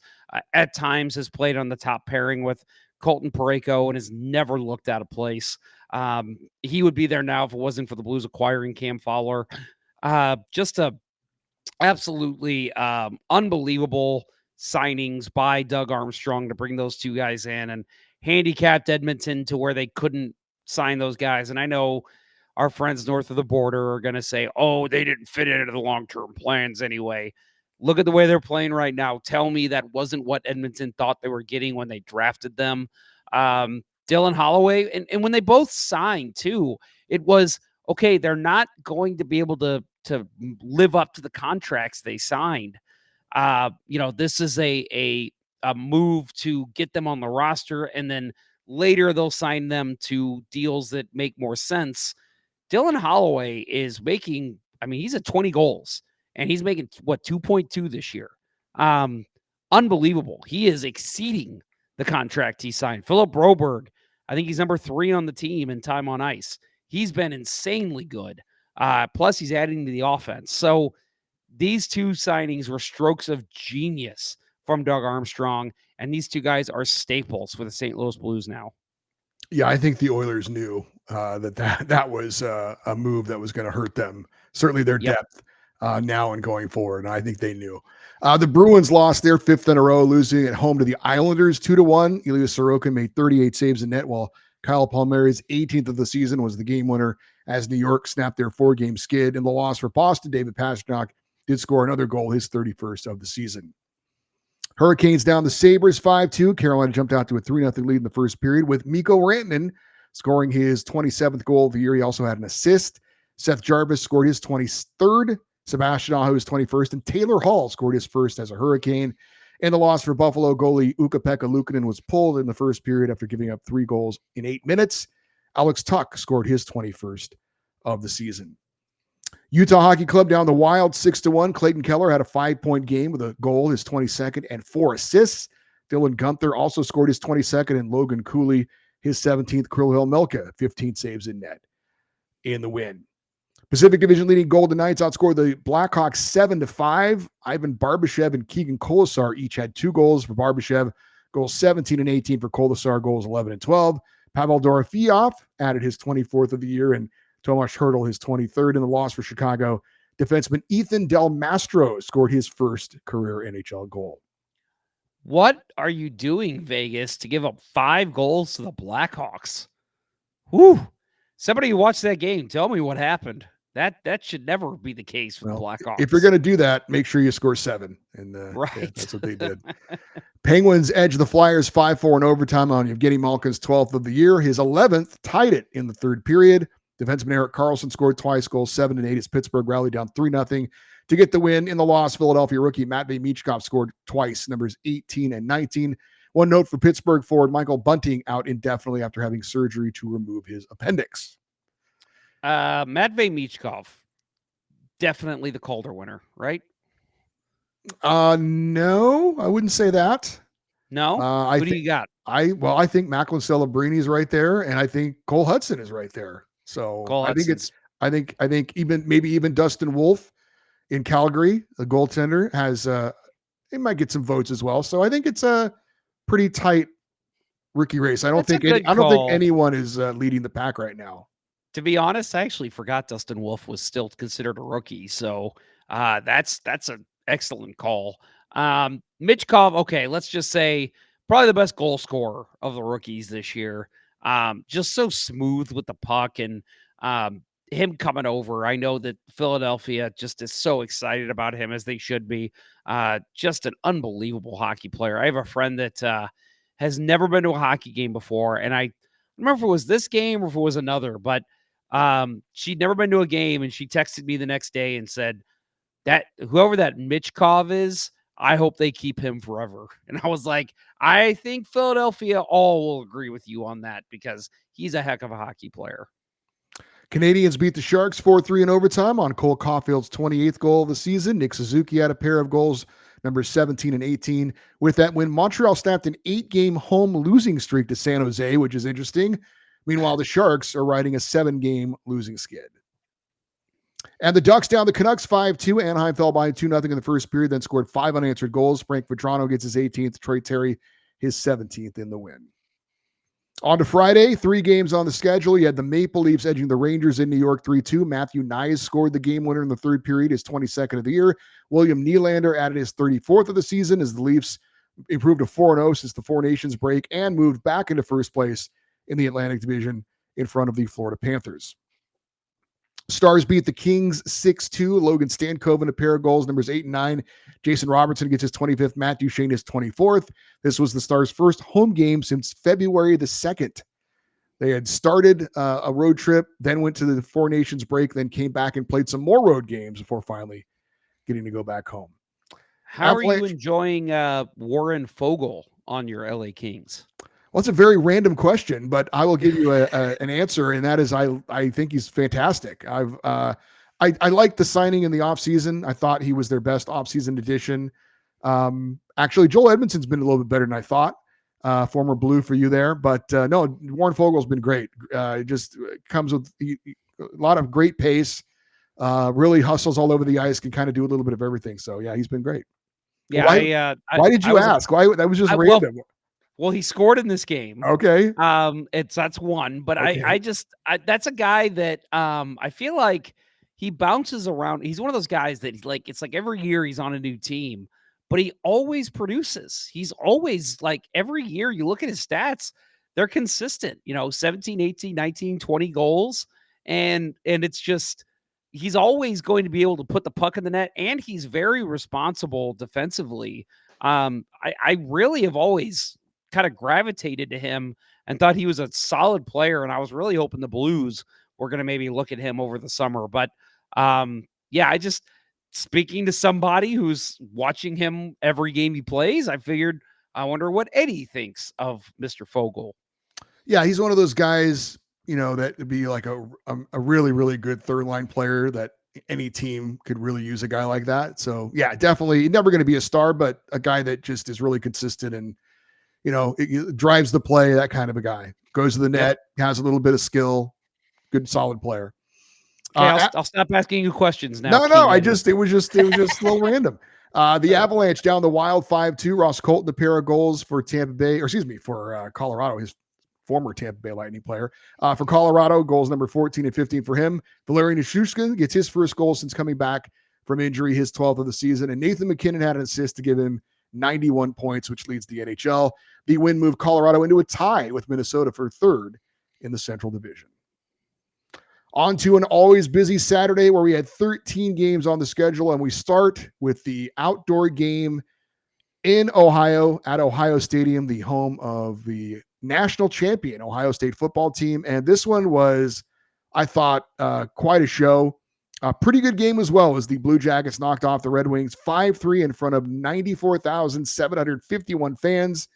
At times has played on the top pairing with Colton Parayko and has never looked out of place. He would be there now if it wasn't for the Blues acquiring Cam Fowler. Just a absolutely unbelievable signings by Doug Armstrong to bring those two guys in and handicapped Edmonton to where they couldn't sign those guys. And I know our friends north of the border are going to say, oh, they didn't fit into the long-term plans anyway. Look at the way they're playing right now. Tell me that wasn't what Edmonton thought they were getting when they drafted them. Dylan Holloway, and when they both signed too, it was, okay, they're not going to be able to live up to the contracts they signed. This is a move to get them on the roster, and then later they'll sign them to deals that make more sense. Dylan Holloway is making, he's at 20 goals and he's making 2.2 this year. Unbelievable. He is exceeding the contract he signed. Philip Broberg, I think he's number 3 on the team in time on ice. He's been insanely good. Plus he's adding to the offense. So these two signings were strokes of genius from Doug Armstrong. And these two guys are staples for the St. Louis Blues now. Yeah, I think the Oilers knew that was a move that was going to hurt them. Certainly their depth now and going forward. And I think they knew. The Bruins lost their 5th in a row, losing at home to the Islanders 2-1. Ilya Sorokin made 38 saves in net, while Kyle Palmieri's 18th of the season was the game winner as New York snapped their 4-game skid. In the loss for Boston, David Pastrnak did score another goal, his 31st of the season. Hurricanes down the Sabres 5-2. Carolina jumped out to a 3-0 lead in the first period with Mikko Rantanen scoring his 27th goal of the year. He also had an assist. Seth Jarvis scored his 23rd. Sebastian Aho his 21st. And Taylor Hall scored his first as a Hurricane. In the loss for Buffalo, goalie Ukko-Pekka Luukkonen was pulled in the first period after giving up 3 goals in 8 minutes. Alex Tuch scored his 21st of the season. Utah Hockey Club down the Wild 6-1. Clayton Keller had a 5-point game with a goal, his 22nd, and 4 assists. Dylan Gunther also scored his 22nd, and Logan Cooley his 17th. Kirill Melka 15 saves in net in the win. Pacific Division leading Golden Knights outscored the Blackhawks 7-5. Ivan Barbashev and Keegan Kolesar each had 2 goals for Barbashev, goals 17 and 18 for Kolesar, goals 11 and 12. Pavel Dorofeev added his 24th of the year, and Tomas Hertl his 23rd. In the loss for Chicago, defenseman Ethan Del Mastro scored his first career NHL goal. What are you doing, Vegas, to give up 5 goals to the Blackhawks? Whew. Somebody who watched that game, tell me what happened. That should never be the case for the Blackhawks. If you're going to do that, make sure you score 7. And right. Yeah, that's what they did. Penguins edge the Flyers 5-4 in overtime on Evgeny Malkin's 12th of the year. His 11th tied it in the third period. Defenseman Erik Karlsson scored twice, goals 7 and 8 as Pittsburgh rallied down 3-0 to get the win. In the loss, Philadelphia rookie Matvei Michkov scored twice, numbers 18 and 19. One note for Pittsburgh forward Michael Bunting out indefinitely after having surgery to remove his appendix. Matvei Michkov, definitely the Calder winner, right? No, I wouldn't say that. No? Who do you got? I think Macklin Celebrini is right there, and I think Cole Hudson is right there. So I think even Dustin Wolf in Calgary, the goaltender, has he might get some votes as well. So I think it's a pretty tight rookie race. I don't think anyone is leading the pack right now. To be honest, I actually forgot Dustin Wolf was still considered a rookie. So that's an excellent call. Michkov, okay, let's just say probably the best goal scorer of the rookies this year. Just so smooth with the puck and him coming over. I know that Philadelphia just is so excited about him, as they should be. Just an unbelievable hockey player. I have a friend that has never been to a hockey game before, and I remember if it was this game or if it was another, but she'd never been to a game, and she texted me the next day and said that whoever that Michkov is, I hope they keep him forever. And I was like, I think Philadelphia all will agree with you on that because he's a heck of a hockey player. Canadians beat the Sharks 4-3 in overtime on Cole Caulfield's 28th goal of the season. Nick Suzuki had a pair of goals, numbers 17 and 18. With that win, Montreal snapped an 8-game home losing streak to San Jose, which is interesting. Meanwhile, the Sharks are riding a 7-game losing skid. And the Ducks down the Canucks 5-2. Anaheim fell by 2-0 in the first period, then scored 5 unanswered goals. Frank Vatrano gets his 18th, Troy Terry his 17th in the win. On to Friday, 3 games on the schedule. You had the Maple Leafs edging the Rangers in New York 3-2. Matthew Knies scored the game winner in the third period, his 22nd of the year. William Nylander added his 34th of the season as the Leafs improved to 4-0 since the Four Nations break and moved back into first place in the Atlantic Division in front of the Florida Panthers. Stars beat the Kings 6-2. Logan Stankoven, a pair of goals, numbers 8 and 9. Jason Robertson gets his 25th. Matt Duchene his 24th. This was the Stars' first home game since February the 2nd. They had started a road trip, then went to the Four Nations break, then came back and played some more road games before finally getting to go back home. How are you enjoying Warren Fogle on your LA Kings? Well, it's a very random question, but I will give you an answer, and that is I think he's fantastic. I liked the signing in the offseason. I thought he was their best offseason addition. Actually, Joel Edmondson's been a little bit better than I thought. Former Blue for you there, but no, Warren Fogel's been great. Just comes with a lot of great pace. Really hustles all over the ice. Can kind of do a little bit of everything. So yeah, he's been great. Yeah. Why did you ask? Why that was just random. Well, he scored in this game. Okay. That's one, but okay. I that's a guy that I feel like he bounces around. He's one of those guys that it's like every year he's on a new team, but he always produces. He's always like every year you look at his stats, they're consistent, 17, 18, 19, 20 goals. And it's just, he's always going to be able to put the puck in the net, and he's very responsible defensively. I really have always kind of gravitated to him and thought he was a solid player. And I was really hoping the Blues were going to maybe look at him over the summer. But yeah, speaking to somebody who's watching him every game he plays, I figured, I wonder what Eddie thinks of Mr. Fogel. Yeah, he's one of those guys, that would be like a really, really good third line player that any team could really use a guy like that. So yeah, definitely never going to be a star, but a guy that just is really consistent and, it drives the play, that kind of a guy. Goes to the net, has a little bit of skill, good, solid player. Okay, I'll stop asking you questions now. No, it was just a little random. The Avalanche down the Wild 5-2. Ross Colton, a pair of goals for Tampa Bay, for Colorado, his former Tampa Bay Lightning player. For Colorado, goals number 14 and 15 for him. Valeri Nichushkin gets his first goal since coming back from injury, his 12th of the season. And Nathan McKinnon had an assist to give him 91 points, which leads the NHL. The win moved Colorado into a tie with Minnesota for third in the Central Division. On to an always busy Saturday where we had 13 games on the schedule, and we start with the outdoor game in Ohio at Ohio Stadium, the home of the national champion Ohio State football team. And this one was, I thought, quite a show. A pretty good game as well, as the Blue Jackets knocked off the Red Wings 5-3 in front of 94,751 fans.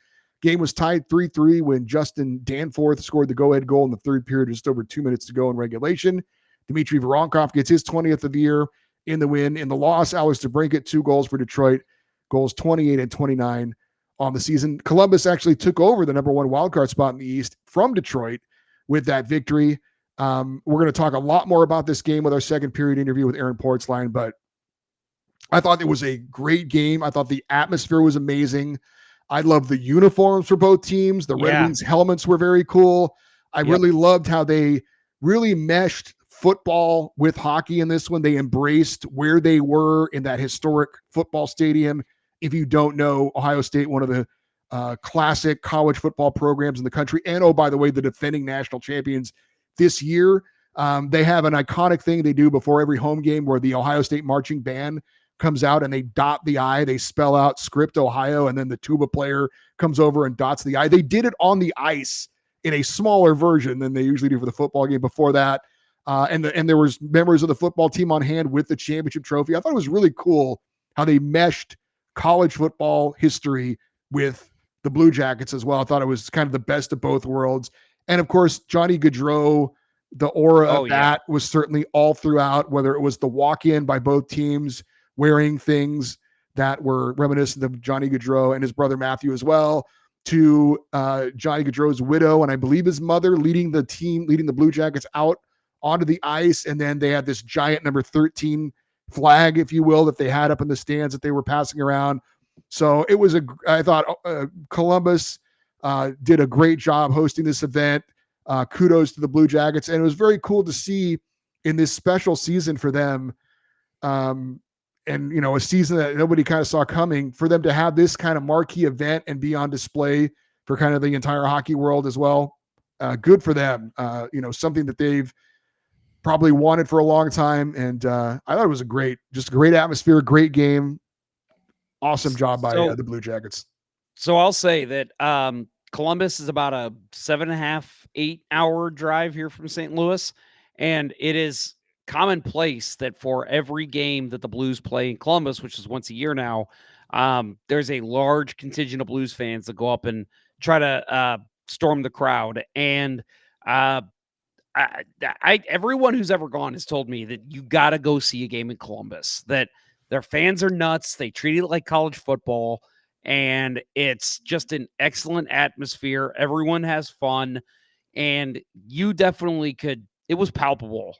Game was tied 3-3 when Justin Danforth scored the go-ahead goal in the third period, just over 2 minutes to go in regulation. Dmitry Voronkov gets his 20th of the year in the win. In the loss, Alex DeBrincat, 2 goals for Detroit, goals 28 and 29 on the season. Columbus actually took over the number 1 wildcard spot in the East from Detroit with that victory. We're going to talk a lot more about this game with our second period interview with Aaron Portzline, but I thought it was a great game. I thought the atmosphere was amazing. I love the uniforms for both teams. The Red Wings helmets were very cool. I really loved how they really meshed football with hockey in this one. They embraced where they were in that historic football stadium. If you don't know, Ohio State, one of the classic college football programs in the country. And, oh, by the way, the defending national champions this year. They have an iconic thing they do before every home game where the Ohio State marching band comes out and they dot the I. They spell out Script Ohio, and then the tuba player comes over and dots the I. They did it on the ice in a smaller version than they usually do for the football game before that. And there was members of the football team on hand with the championship trophy. I thought it was really cool how they meshed college football history with the Blue Jackets as well. I thought it was kind of the best of both worlds. And of course, Johnny Gaudreau, the aura of that was certainly all throughout, whether it was the walk-in by both teams wearing things that were reminiscent of Johnny Gaudreau and his brother Matthew as well, to Johnny Gaudreau's widow and I believe his mother leading the Blue Jackets out onto the ice. And then they had this giant number 13 flag, if you will, that they had up in the stands that they were passing around. So it was I thought Columbus did a great job hosting this event. Kudos to the Blue Jackets. And it was very cool to see in this special season for them. And, a season that nobody kind of saw coming, for them to have this kind of marquee event and be on display for kind of the entire hockey world as well. Good for them. Something that they've probably wanted for a long time. And I thought it was a great atmosphere, great game. Awesome job by the Blue Jackets. So I'll say that Columbus is about a 7.5, 8 hour drive here from St. Louis. And it is commonplace that for every game that the Blues play in Columbus, which is once a year now, there's a large contingent of Blues fans that go up and try to storm the crowd. And everyone who's ever gone has told me that you got to go see a game in Columbus, that their fans are nuts. They treat it like college football, and it's just an excellent atmosphere. Everyone has fun, and you definitely could. It was palpable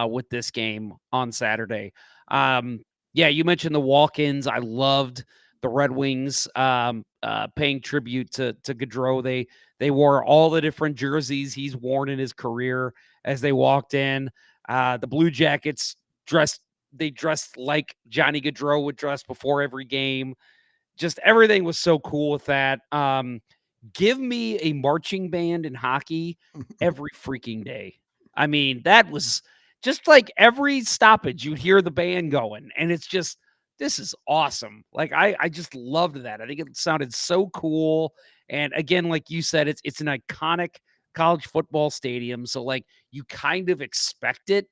with this game on Saturday. You mentioned the walk-ins. I loved the Red Wings paying tribute to Gaudreau. They wore all the different jerseys he's worn in his career as they walked in. The Blue Jackets dressed like Johnny Gaudreau would dress before every game. Just everything was so cool with that. Give me a marching band in hockey every freaking day. I mean, that was just like every stoppage, you'd hear the band going, and it's just this is awesome. Like I just loved that. I think it sounded so cool. And again, like you said, it's an iconic college football stadium. So like you kind of expect it,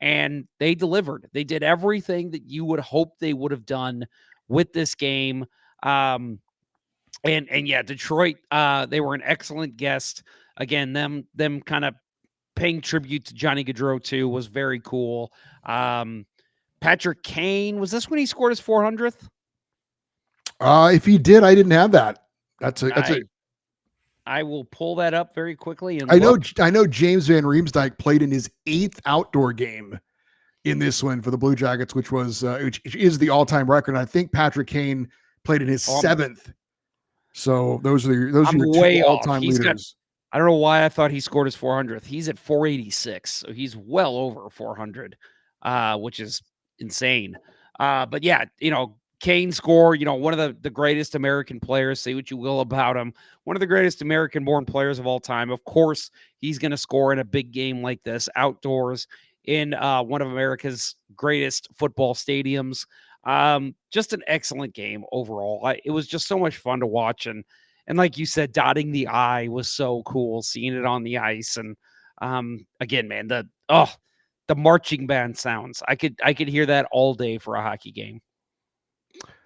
and they delivered. They did everything that you would hope they would have done with this game. And yeah, Detroit, they were an excellent guest. Again, them kind of paying tribute to Johnny Gaudreau too was very cool. Um, Patrick Kane, was this when he scored his 400th? If he did, I didn't have that. That's a. I will pull that up very quickly and I know look. I know James Van Riemsdyk played in his 8th outdoor game in this one for the Blue Jackets, which is the all-time record. And I think Patrick Kane played in his Oh, 7th. So those are your two way off. all-time He's got. leaders. I don't know why I thought he scored his 400th. He's at 486, so he's well over 400, which is insane. But yeah, Kane score, one of the greatest American players. Say what you will about him, one of the greatest American-born players of all time. Of course, he's going to score in a big game like this, outdoors in one of America's greatest football stadiums. Just an excellent game overall. It was just so much fun to watch, and like you said, dotting the I was so cool, seeing it on the ice. And again, man, the marching band sounds. I could hear that all day for a hockey game.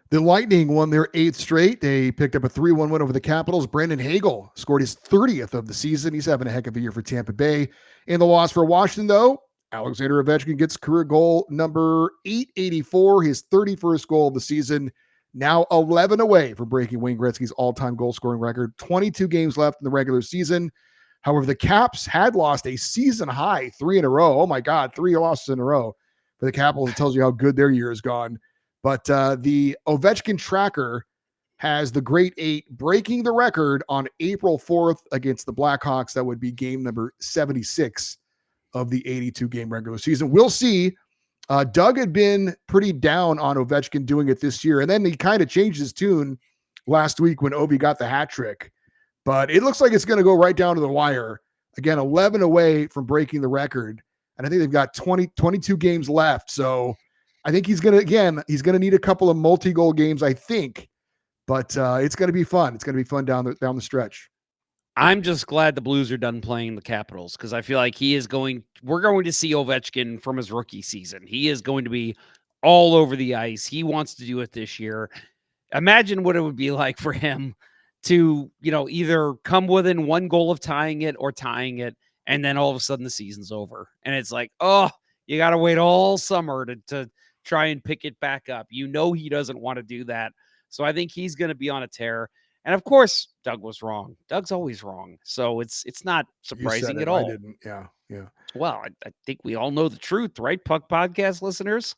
The Lightning won their 8th straight. They picked up a 3-1 win over the Capitals. Brandon Hagel scored his 30th of the season. He's having a heck of a year for Tampa Bay. In the loss for Washington, though, Alexander Ovechkin gets career goal number 884, his 31st goal of the season. Now 11 away from breaking Wayne Gretzky's all-time goal-scoring record. 22 games left in the regular season. However, the Caps had lost a season-high 3 in a row. Oh, my God, 3 losses in a row for the Capitals. It tells you how good their year has gone. But the Ovechkin tracker has the Great 8 breaking the record on April 4th against the Blackhawks. That would be game number 76 of the 82-game regular season. We'll see. Doug had been pretty down on Ovechkin doing it this year, and then he kind of changed his tune last week when Ovi got the hat trick. But it looks like it's going to go right down to the wire. Again, 11 away from breaking the record, and I think they've got 22 games left. So I think he's going to need a couple of multi-goal games, I think, but it's going to be fun. It's going to be fun down the stretch. I'm just glad the Blues are done playing the Capitals because I feel like we're going to see Ovechkin from his rookie season. He is going to be all over the ice. He wants to do it this year. Imagine what it would be like for him to, either come within 1 goal of tying it or tying it, and then all of a sudden the season's over. And it's like, oh, you got to wait all summer to try and pick it back up. He doesn't want to do that. So I think he's going to be on a tear. And of course, Doug was wrong. Doug's always wrong. So it's not surprising at all. I didn't. Yeah. Well, I think we all know the truth, right? Puck Podcast listeners.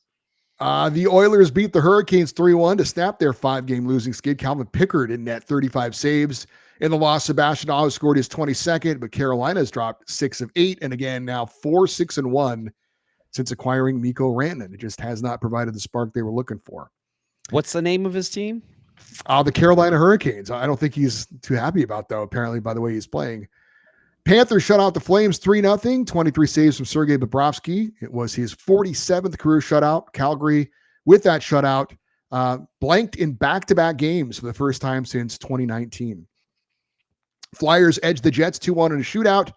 The Oilers beat the Hurricanes 3-1 to snap their 5-game losing skid. Calvin Pickard in net, 35 saves. In the loss, Sebastian Aho scored his 22nd, but Carolina's dropped 6 of 8. And again, now 4-6-1 since acquiring Mikko Rantanen. It just has not provided the spark they were looking for. What's the name of his team? The Carolina Hurricanes. I don't think he's too happy about, though, apparently, by the way he's playing. Panthers shut out the Flames 3-0, 23 saves from Sergei Bobrovsky. It was his 47th career shutout. Calgary, with that shutout, blanked in back-to-back games for the first time since 2019. Flyers edged the Jets 2-1 in a shootout.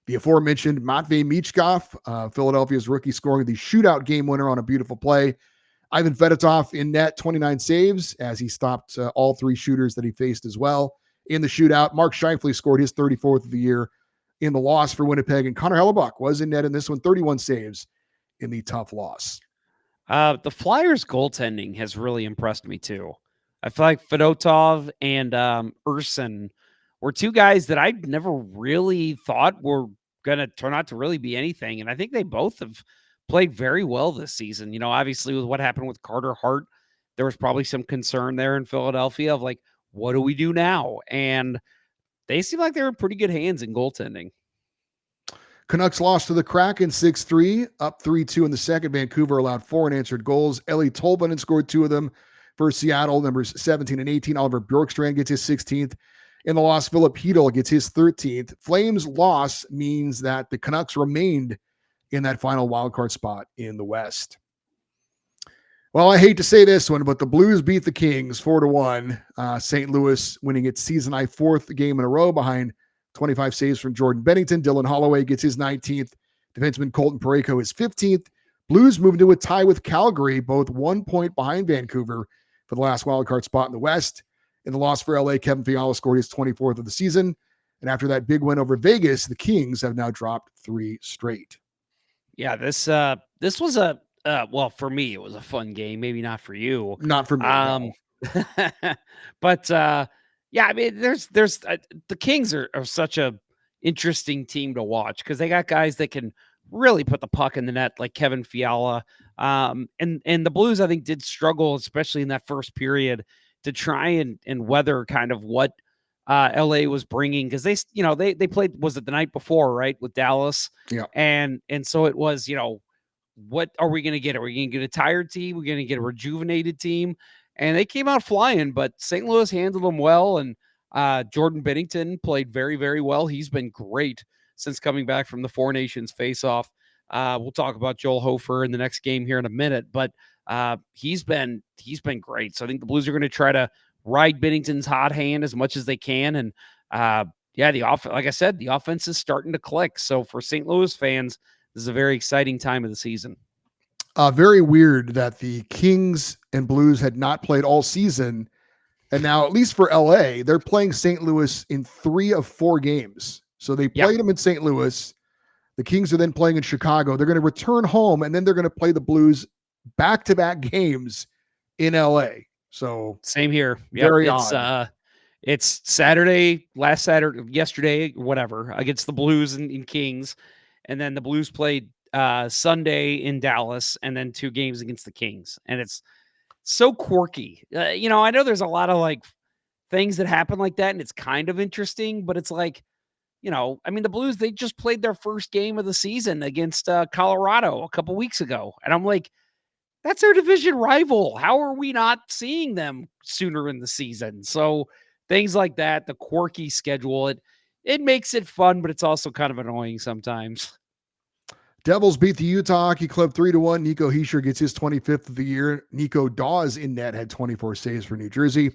The aforementioned Matvei Michkov, Philadelphia's rookie, scoring the shootout game winner on a beautiful play. Ivan Fedotov in net, 29 saves as he stopped all 3 shooters that he faced as well in the shootout. Mark Scheifele scored his 34th of the year in the loss for Winnipeg, and Connor Hellebuck was in net in this one, 31 saves in the tough loss. The Flyers goaltending has really impressed me too. I feel like Fedotov and Urson were 2 guys that I never really thought were going to turn out to really be anything, and I think they both have played very well this season. Obviously with what happened with Carter Hart, there was probably some concern there in Philadelphia of like, what do we do now? And they seem like they're in pretty good hands in goaltending. Canucks lost to the Kraken 6-3, up 3-2 in the second. Vancouver allowed 4 unanswered goals. Eli Tolvanen scored 2 of them for Seattle, numbers 17 and 18. Oliver Bjorkstrand gets his 16th. In the loss, Philip Hedl gets his 13th. Flames' loss means that the Canucks remained in that final wildcard spot in the West. Well, I hate to say this one, but the Blues beat the Kings 4-1. St. Louis winning its season high fourth game in a row behind 25 saves from Jordan Bennington. Dylan Holloway gets his 19th. Defenseman Colton Parayko his 15th. Blues moved into a tie with Calgary, both 1 point behind Vancouver for the last wildcard spot in the West. In the loss for LA, Kevin Fiala scored his 24th of the season. And after that big win over Vegas, the Kings have now dropped 3 straight. Yeah, this was a well, for me it was a fun game, maybe not for you. Not for me. No. But yeah, I mean there's the Kings are such a interesting team to watch because they got guys that can really put the puck in the net like Kevin Fiala. And the Blues I think did struggle, especially in that first period, to try and weather kind of what LA was bringing because they played, was it the night before, right, with Dallas? Yeah. And so it was, what are we going to get? Are we going to get a tired team? We're going to get a rejuvenated team. And they came out flying, but St. Louis handled them well. And Jordan Bennington played very, very well. He's been great since coming back from the Four Nations face-off. We'll talk about Joel Hofer in the next game here in a minute, but he's been great. So I think the Blues are going to try to ride Bennington's hot hand as much as they can. And yeah, like I said, the offense is starting to click. So for St. Louis fans, this is a very exciting time of the season. Very weird that the Kings and Blues had not played all season. And now, at least for LA, they're playing St. Louis in 3 of 4 games. So they played them in St. Louis. The Kings are then playing in Chicago. They're going to return home, and then they're going to play the Blues back-to-back games in LA. So same here. Very odd. It's Saturday, yesterday, whatever, against the Blues and Kings. And then the Blues played Sunday in Dallas, and then 2 games against the Kings. And it's so quirky. I know there's a lot of like things that happen like that, and it's kind of interesting, but it's like, I mean, the Blues, they just played their first game of the season against Colorado a couple weeks ago. And I'm like, that's our division rival. How are we not seeing them sooner in the season? So things like that, the quirky schedule, it makes it fun, but it's also kind of annoying sometimes. Devils beat the Utah Hockey Club 3-1. Nico Hischier gets his 25th of the year. Nico Dawes in net had 24 saves for New Jersey.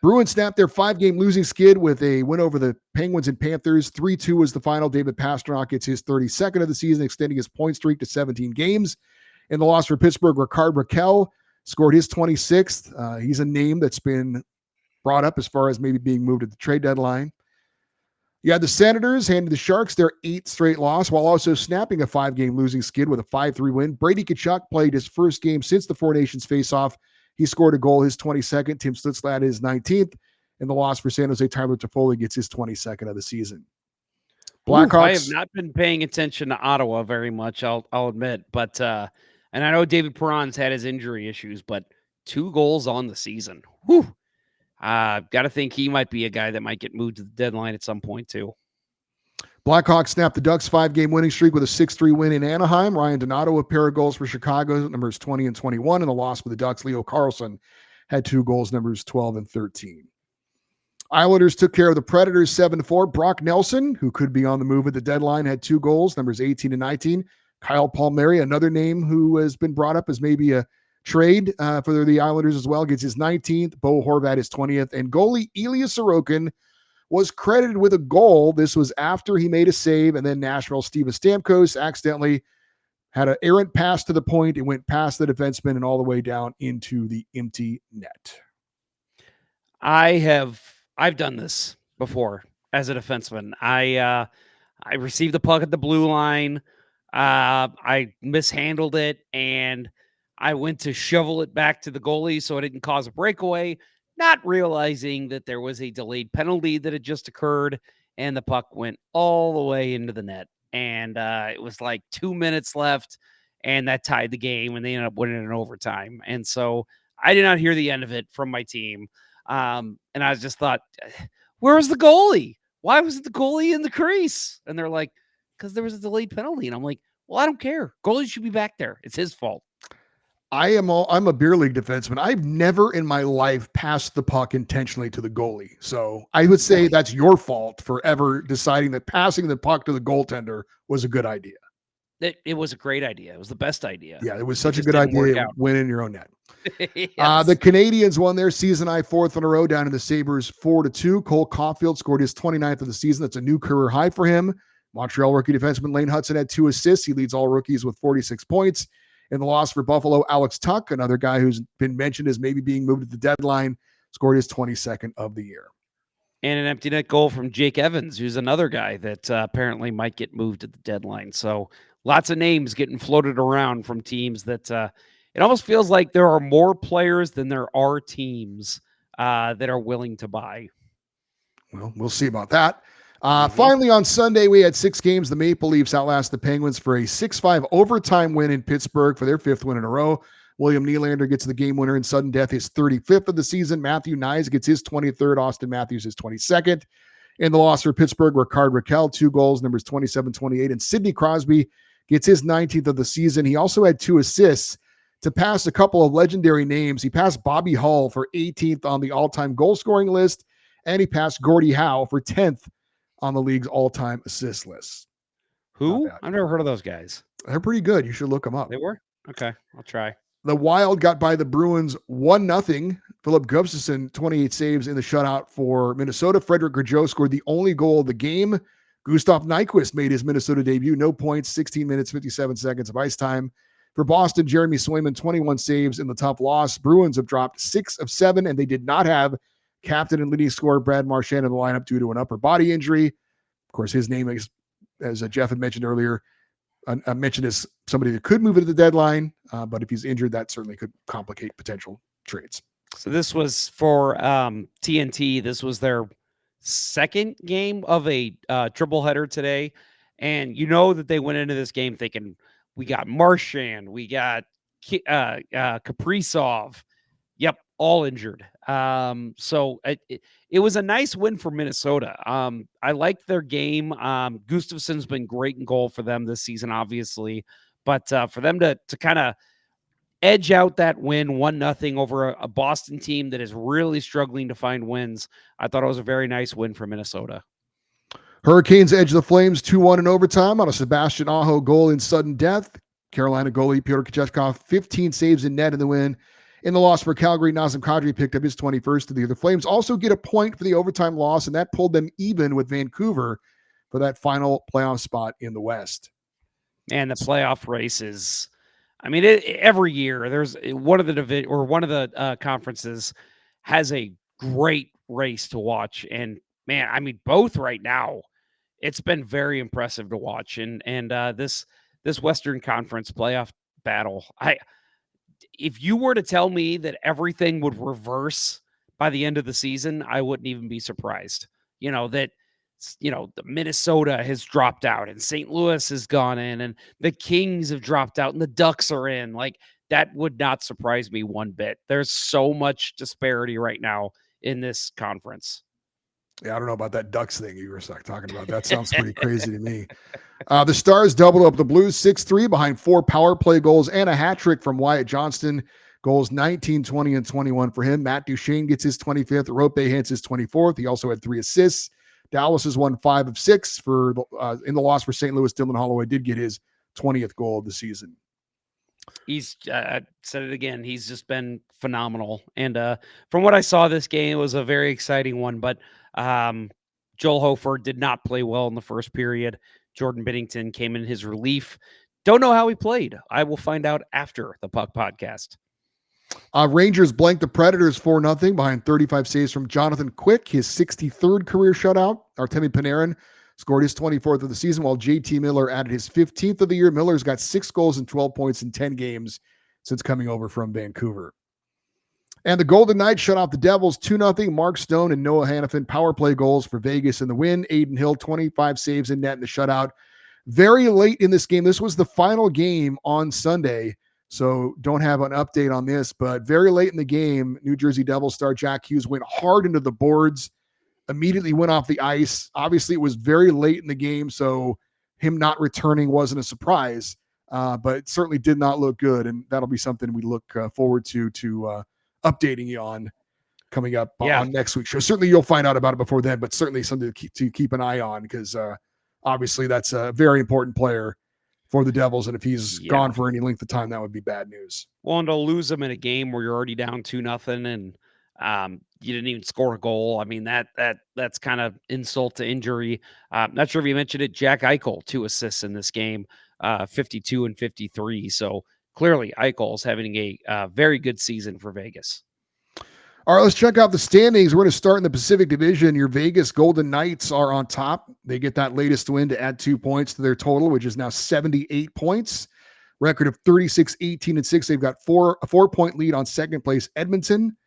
Bruins snapped their 5-game losing skid with a win over the Penguins and Panthers. 3-2 was the final. David Pastrnak gets his 32nd of the season, extending his point streak to 17 games. In the loss for Pittsburgh, Ricard Raquel scored his 26th. He's a name that's been brought up as far as maybe being moved at the trade deadline. You had the Senators handed the Sharks their 8th straight loss while also snapping a 5-game losing skid with a 5-3 win. Brady Tkachuk played his first game since the Four Nations face-off. He scored a goal, his 22nd. Tim Stützle his 19th. In the loss for San Jose, Tyler Toffoli gets his 22nd of the season. Blackhawks. I have not been paying attention to Ottawa very much, I'll admit. But and I know David Perron's had his injury issues, but 2 goals on the season. Whew. Got to think he might be a guy that might get moved to the deadline at some point too. Blackhawks snapped the Ducks' 5-game winning streak with a 6-3 win in Anaheim. Ryan Donato, a pair of goals for Chicago, numbers 20 and 21. In the loss for the Ducks, Leo Carlsson had 2 goals, numbers 12 and 13. Islanders took care of the Predators 7-4. Brock Nelson, who could be on the move at the deadline, had 2 goals, numbers 18 and 19. Kyle Palmieri, another name who has been brought up as maybe a trade for the Islanders as well, gets his 19th. Bo Horvat his 20th. And goalie Ilya Sorokin was credited with a goal. This was after he made a save, and then Nashville Steven Stamkos accidentally had an errant pass to the point. It went past the defenseman and all the way down into the empty net. I've done this before as a defenseman. I received the puck at the blue line. I mishandled it, and I went to shovel it back to the goalie so it didn't cause a breakaway, not realizing that there was a delayed penalty that had just occurred, and the puck went all the way into the net. And it was like 2 minutes left, and that tied the game, and they ended up winning in overtime. And so I did not hear the end of it from my team. And I just thought, where was the goalie? Why wasn't the goalie in the crease? And they're like, because there was a delayed penalty. And I'm like, well, I don't care. Goalie should be back there. It's his fault. I'm a beer league defenseman. I've never in my life passed the puck intentionally to the goalie. So I would say that's your fault for ever deciding that passing the puck to the goaltender was a good idea. It was a great idea. It was the best idea. Yeah, it was It such a just good didn't work idea. It out. went in your own net. The Yes. Canadians won their season high fourth in a row down in the Sabres 4-2. Cole Caulfield scored his 29th of the season. That's a new career high for him. Montreal rookie defenseman Lane Hudson had 2 assists. He leads all rookies with 46 points. In the loss for Buffalo, Alex Tuck, another guy who's been mentioned as maybe being moved at the deadline, scored his 22nd of the year. And an empty net goal from Jake Evans, who's another guy that apparently might get moved at the deadline. So lots of names getting floated around from teams that it almost feels like there are more players than there are teams that are willing to buy. Well, we'll see about that. Finally, on Sunday, we had 6 games. The Maple Leafs outlast the Penguins for a 6-5 overtime win in Pittsburgh for their 5th win in a row. William Nylander gets the game winner in sudden death, his 35th of the season. Matthew Nyes gets his 23rd. Austin Matthews his 22nd. In the loss for Pittsburgh, Rickard Rakell, 2 goals, numbers 27, 28. And Sidney Crosby gets his 19th of the season. He also had 2 assists to pass a couple of legendary names. He passed Bobby Hull for 18th on the all-time goal scoring list, and he passed Gordie Howe for 10th on the league's all-time assist list. Who? I've never heard of those guys. They're pretty good. You should look them up. They were? Okay, I'll try. The Wild got by the Bruins 1-0. Philip Gustafsson, 28 saves in the shutout for Minnesota. Frederick Gaudreau scored the only goal of the game. Gustav Nyquist made his Minnesota debut. No points, 16 minutes, 57 seconds of ice time. For Boston, Jeremy Swayman, 21 saves in the tough loss. Bruins have dropped 6 of 7, and they did not have captain and leading scorer Brad Marchand in the lineup due to an upper body injury. Of course, his name is, as Jeff had mentioned earlier, I mentioned as somebody that could move it at the deadline, but if he's injured, that certainly could complicate potential trades. So this was for TNT. This was their second game of a triple header today. And you know that they went into this game thinking, we got Marchand, we got Kaprizov. Yep, all injured. So it was a nice win for Minnesota. I liked their game. Gustafsson's been great in goal for them this season, obviously. But for them to kind of edge out that win 1-0 over a Boston team that is really struggling to find wins, I thought it was a very nice win for Minnesota. Hurricanes edge the Flames 2-1 in overtime on a Sebastian Aho goal in sudden death. Carolina goalie Pyotr Kochetkov, 15 saves in net in the win. In the loss for Calgary, Nazem Kadri picked up his 21st of the year. The Flames also get a point for the overtime loss, and that pulled them even with Vancouver for that final playoff spot in the West. And the playoff race is, I mean, every year there's one of the conferences has a great race to watch. And man, I mean, both right now, it's been very impressive to watch. And this Western Conference playoff battle, if you were to tell me that everything would reverse by the end of the season, I wouldn't even be surprised. The Minnesota has dropped out and St. Louis has gone in and the Kings have dropped out and the Ducks are in. Like, that would not surprise me one bit. There's so much disparity right now in this conference. Yeah, I don't know about that Ducks thing you were talking about. That sounds pretty crazy to me. The Stars doubled up the Blues 6-3 behind 4 power play goals and a hat trick from Wyatt Johnston. Goals 19, 20, and 21 for him. Matt Duchene gets his 25th. Rope hits his 24th. He also had 3 assists. Dallas has won 5 of 6 in the loss for St. Louis. Dylan Holloway did get his 20th goal of the season. He's I said it again. He's just been phenomenal. And from what I saw this game, it was a very exciting one. But Joel Hofer did not play well in the first period. Jordan Binnington came in his relief. Don't know how he played. I will find out after the Puck podcast. Rangers blanked the Predators 4-0 behind 35 saves from Jonathan Quick, his 63rd career shutout. Artemi Panarin scored his 24th of the season, while JT Miller added his 15th of the year. Miller's got 6 goals and 12 points in 10 games since coming over from Vancouver. And the Golden Knights shut out the Devils 2-0. Mark Stone and Noah Hannafin power play goals for Vegas in the win. Aiden Hill, 25 saves in net in the shutout. Very late in this game. This was the final game on Sunday, so don't have an update on this, but very late in the game, New Jersey Devils star Jack Hughes went hard into the boards, immediately went off the ice. Obviously, it was very late in the game, so him not returning wasn't a surprise. but it certainly did not look good, and that'll be something we look forward to updating you on coming up on next week's show. Certainly you'll find out about it before then, but certainly something to keep an eye on, because obviously that's a very important player for the Devils, and if he's gone for any length of time, that would be bad news. Well, and to lose him in a game where you're already down 2-0 and you didn't even score a goal. I mean, that's kind of insult to injury. Not sure if you mentioned it. Jack Eichel, 2 assists in this game, 52 and 53. So clearly Eichel's having a very good season for Vegas. All right, let's check out the standings. We're going to start in the Pacific Division. Your Vegas Golden Knights are on top. They get that latest win to add 2 points to their total, which is now 78 points. Record of 36-18-6. They've got a 4-point lead on second place Edmonton.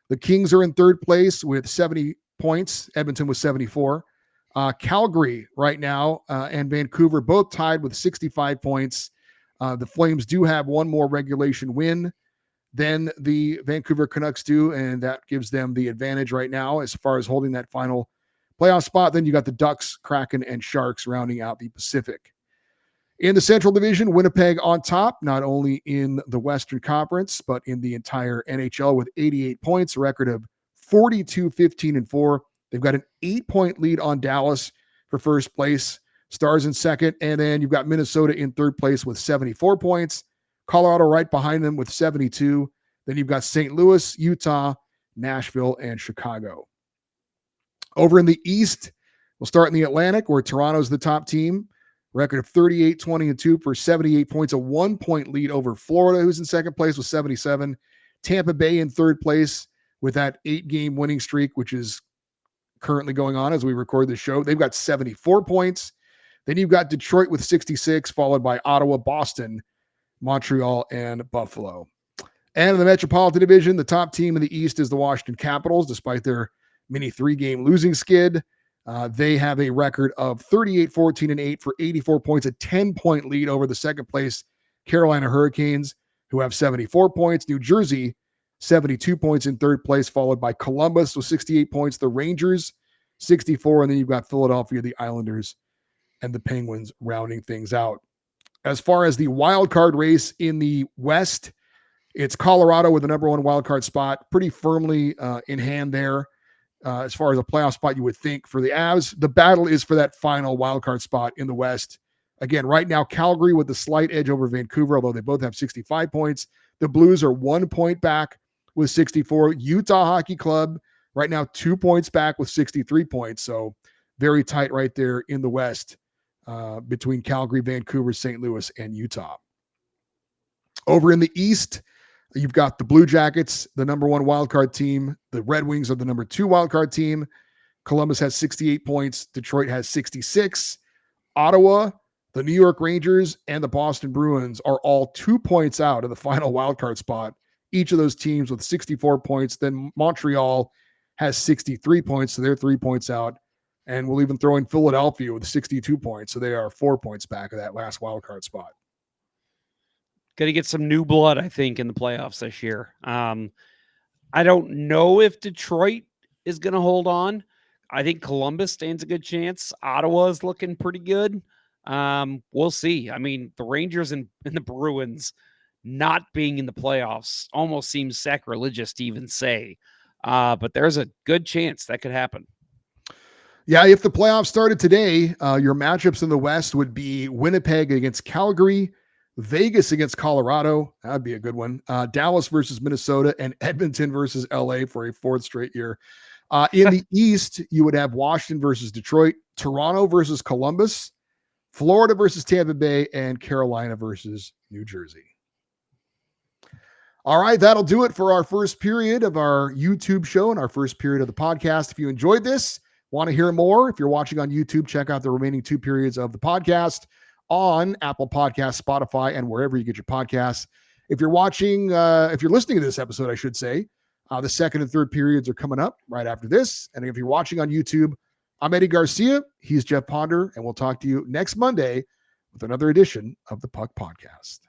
The Kings are in third place with 70 points. Edmonton was 74. Calgary right now and Vancouver both tied with 65 points. The Flames do have one more regulation win than the Vancouver Canucks do, and that gives them the advantage right now as far as holding that final playoff spot. Then you got the Ducks, Kraken, and Sharks rounding out the Pacific. In the Central Division, Winnipeg on top, not only in the Western Conference, but in the entire NHL with 88 points, a record of 42-15-4. They've got an 8-point lead on Dallas for first place, Stars in second, and then you've got Minnesota in third place with 74 points. Colorado right behind them with 72. Then you've got St. Louis, Utah, Nashville, and Chicago. Over in the East, we'll start in the Atlantic, where Toronto's the top team. Record of 38-20-2 for 78 points, a 1-point lead over Florida, who's in second place with 77. Tampa Bay in third place with that 8-game winning streak, which is currently going on as we record this show. They've got 74 points. Then you've got Detroit with 66, followed by Ottawa, Boston, Montreal, and Buffalo. And in the Metropolitan Division, the top team in the East is the Washington Capitals, despite their mini 3-game losing skid. They have a record of 38-14-8 for 84 points, a 10-point lead over the second place Carolina Hurricanes, who have 74 points. New Jersey, 72 points in third place, followed by Columbus with 68 points. The Rangers, 64. And then you've got Philadelphia, the Islanders, and the Penguins rounding things out. As far as the wild card race in the West, it's Colorado with the number 1 wild card spot, pretty firmly in hand there. As far as a playoff spot, you would think for the Avs. The battle is for that final wild card spot in the West. Again, right now, Calgary with the slight edge over Vancouver, although they both have 65 points. The Blues are 1 point back with 64. Utah Hockey Club right now 2 points back with 63 points. So very tight right there in the West. Between Calgary, Vancouver, St. Louis, and Utah. Over in the East, you've got the Blue Jackets, the number 1 wildcard team. The Red Wings are the number 2 wildcard team. Columbus has 68 points. Detroit has 66. Ottawa, the New York Rangers, and the Boston Bruins are all 2 points out of the final wildcard spot. Each of those teams with 64 points. Then Montreal has 63 points, so they're 3 points out. And we'll even throw in Philadelphia with 62 points. So they are 4 points back of that last wildcard spot. Got to get some new blood, I think, in the playoffs this year. I don't know if Detroit is going to hold on. I think Columbus stands a good chance. Ottawa is looking pretty good. We'll see. I mean, the Rangers and the Bruins not being in the playoffs almost seems sacrilegious to even say. But there's a good chance that could happen. Yeah, if the playoffs started today, your matchups in the West would be Winnipeg against Calgary, Vegas against Colorado. That'd be a good one. Dallas versus Minnesota, and Edmonton versus LA for a 4th straight year. In the East, you would have Washington versus Detroit, Toronto versus Columbus, Florida versus Tampa Bay, and Carolina versus New Jersey. All right, that'll do it for our first period of our YouTube show and our first period of the podcast. If you enjoyed this, want to hear more, if you're watching on YouTube, check out the remaining 2 periods of the podcast on Apple Podcasts, Spotify, and wherever you get your podcasts. If you're watching, if you're listening to this episode, I should say, the second and third periods are coming up right after this. And if you're watching on YouTube, I'm Eddie Garcia. He's Jeff Ponder, and we'll talk to you next Monday with another edition of the Puck Podcast.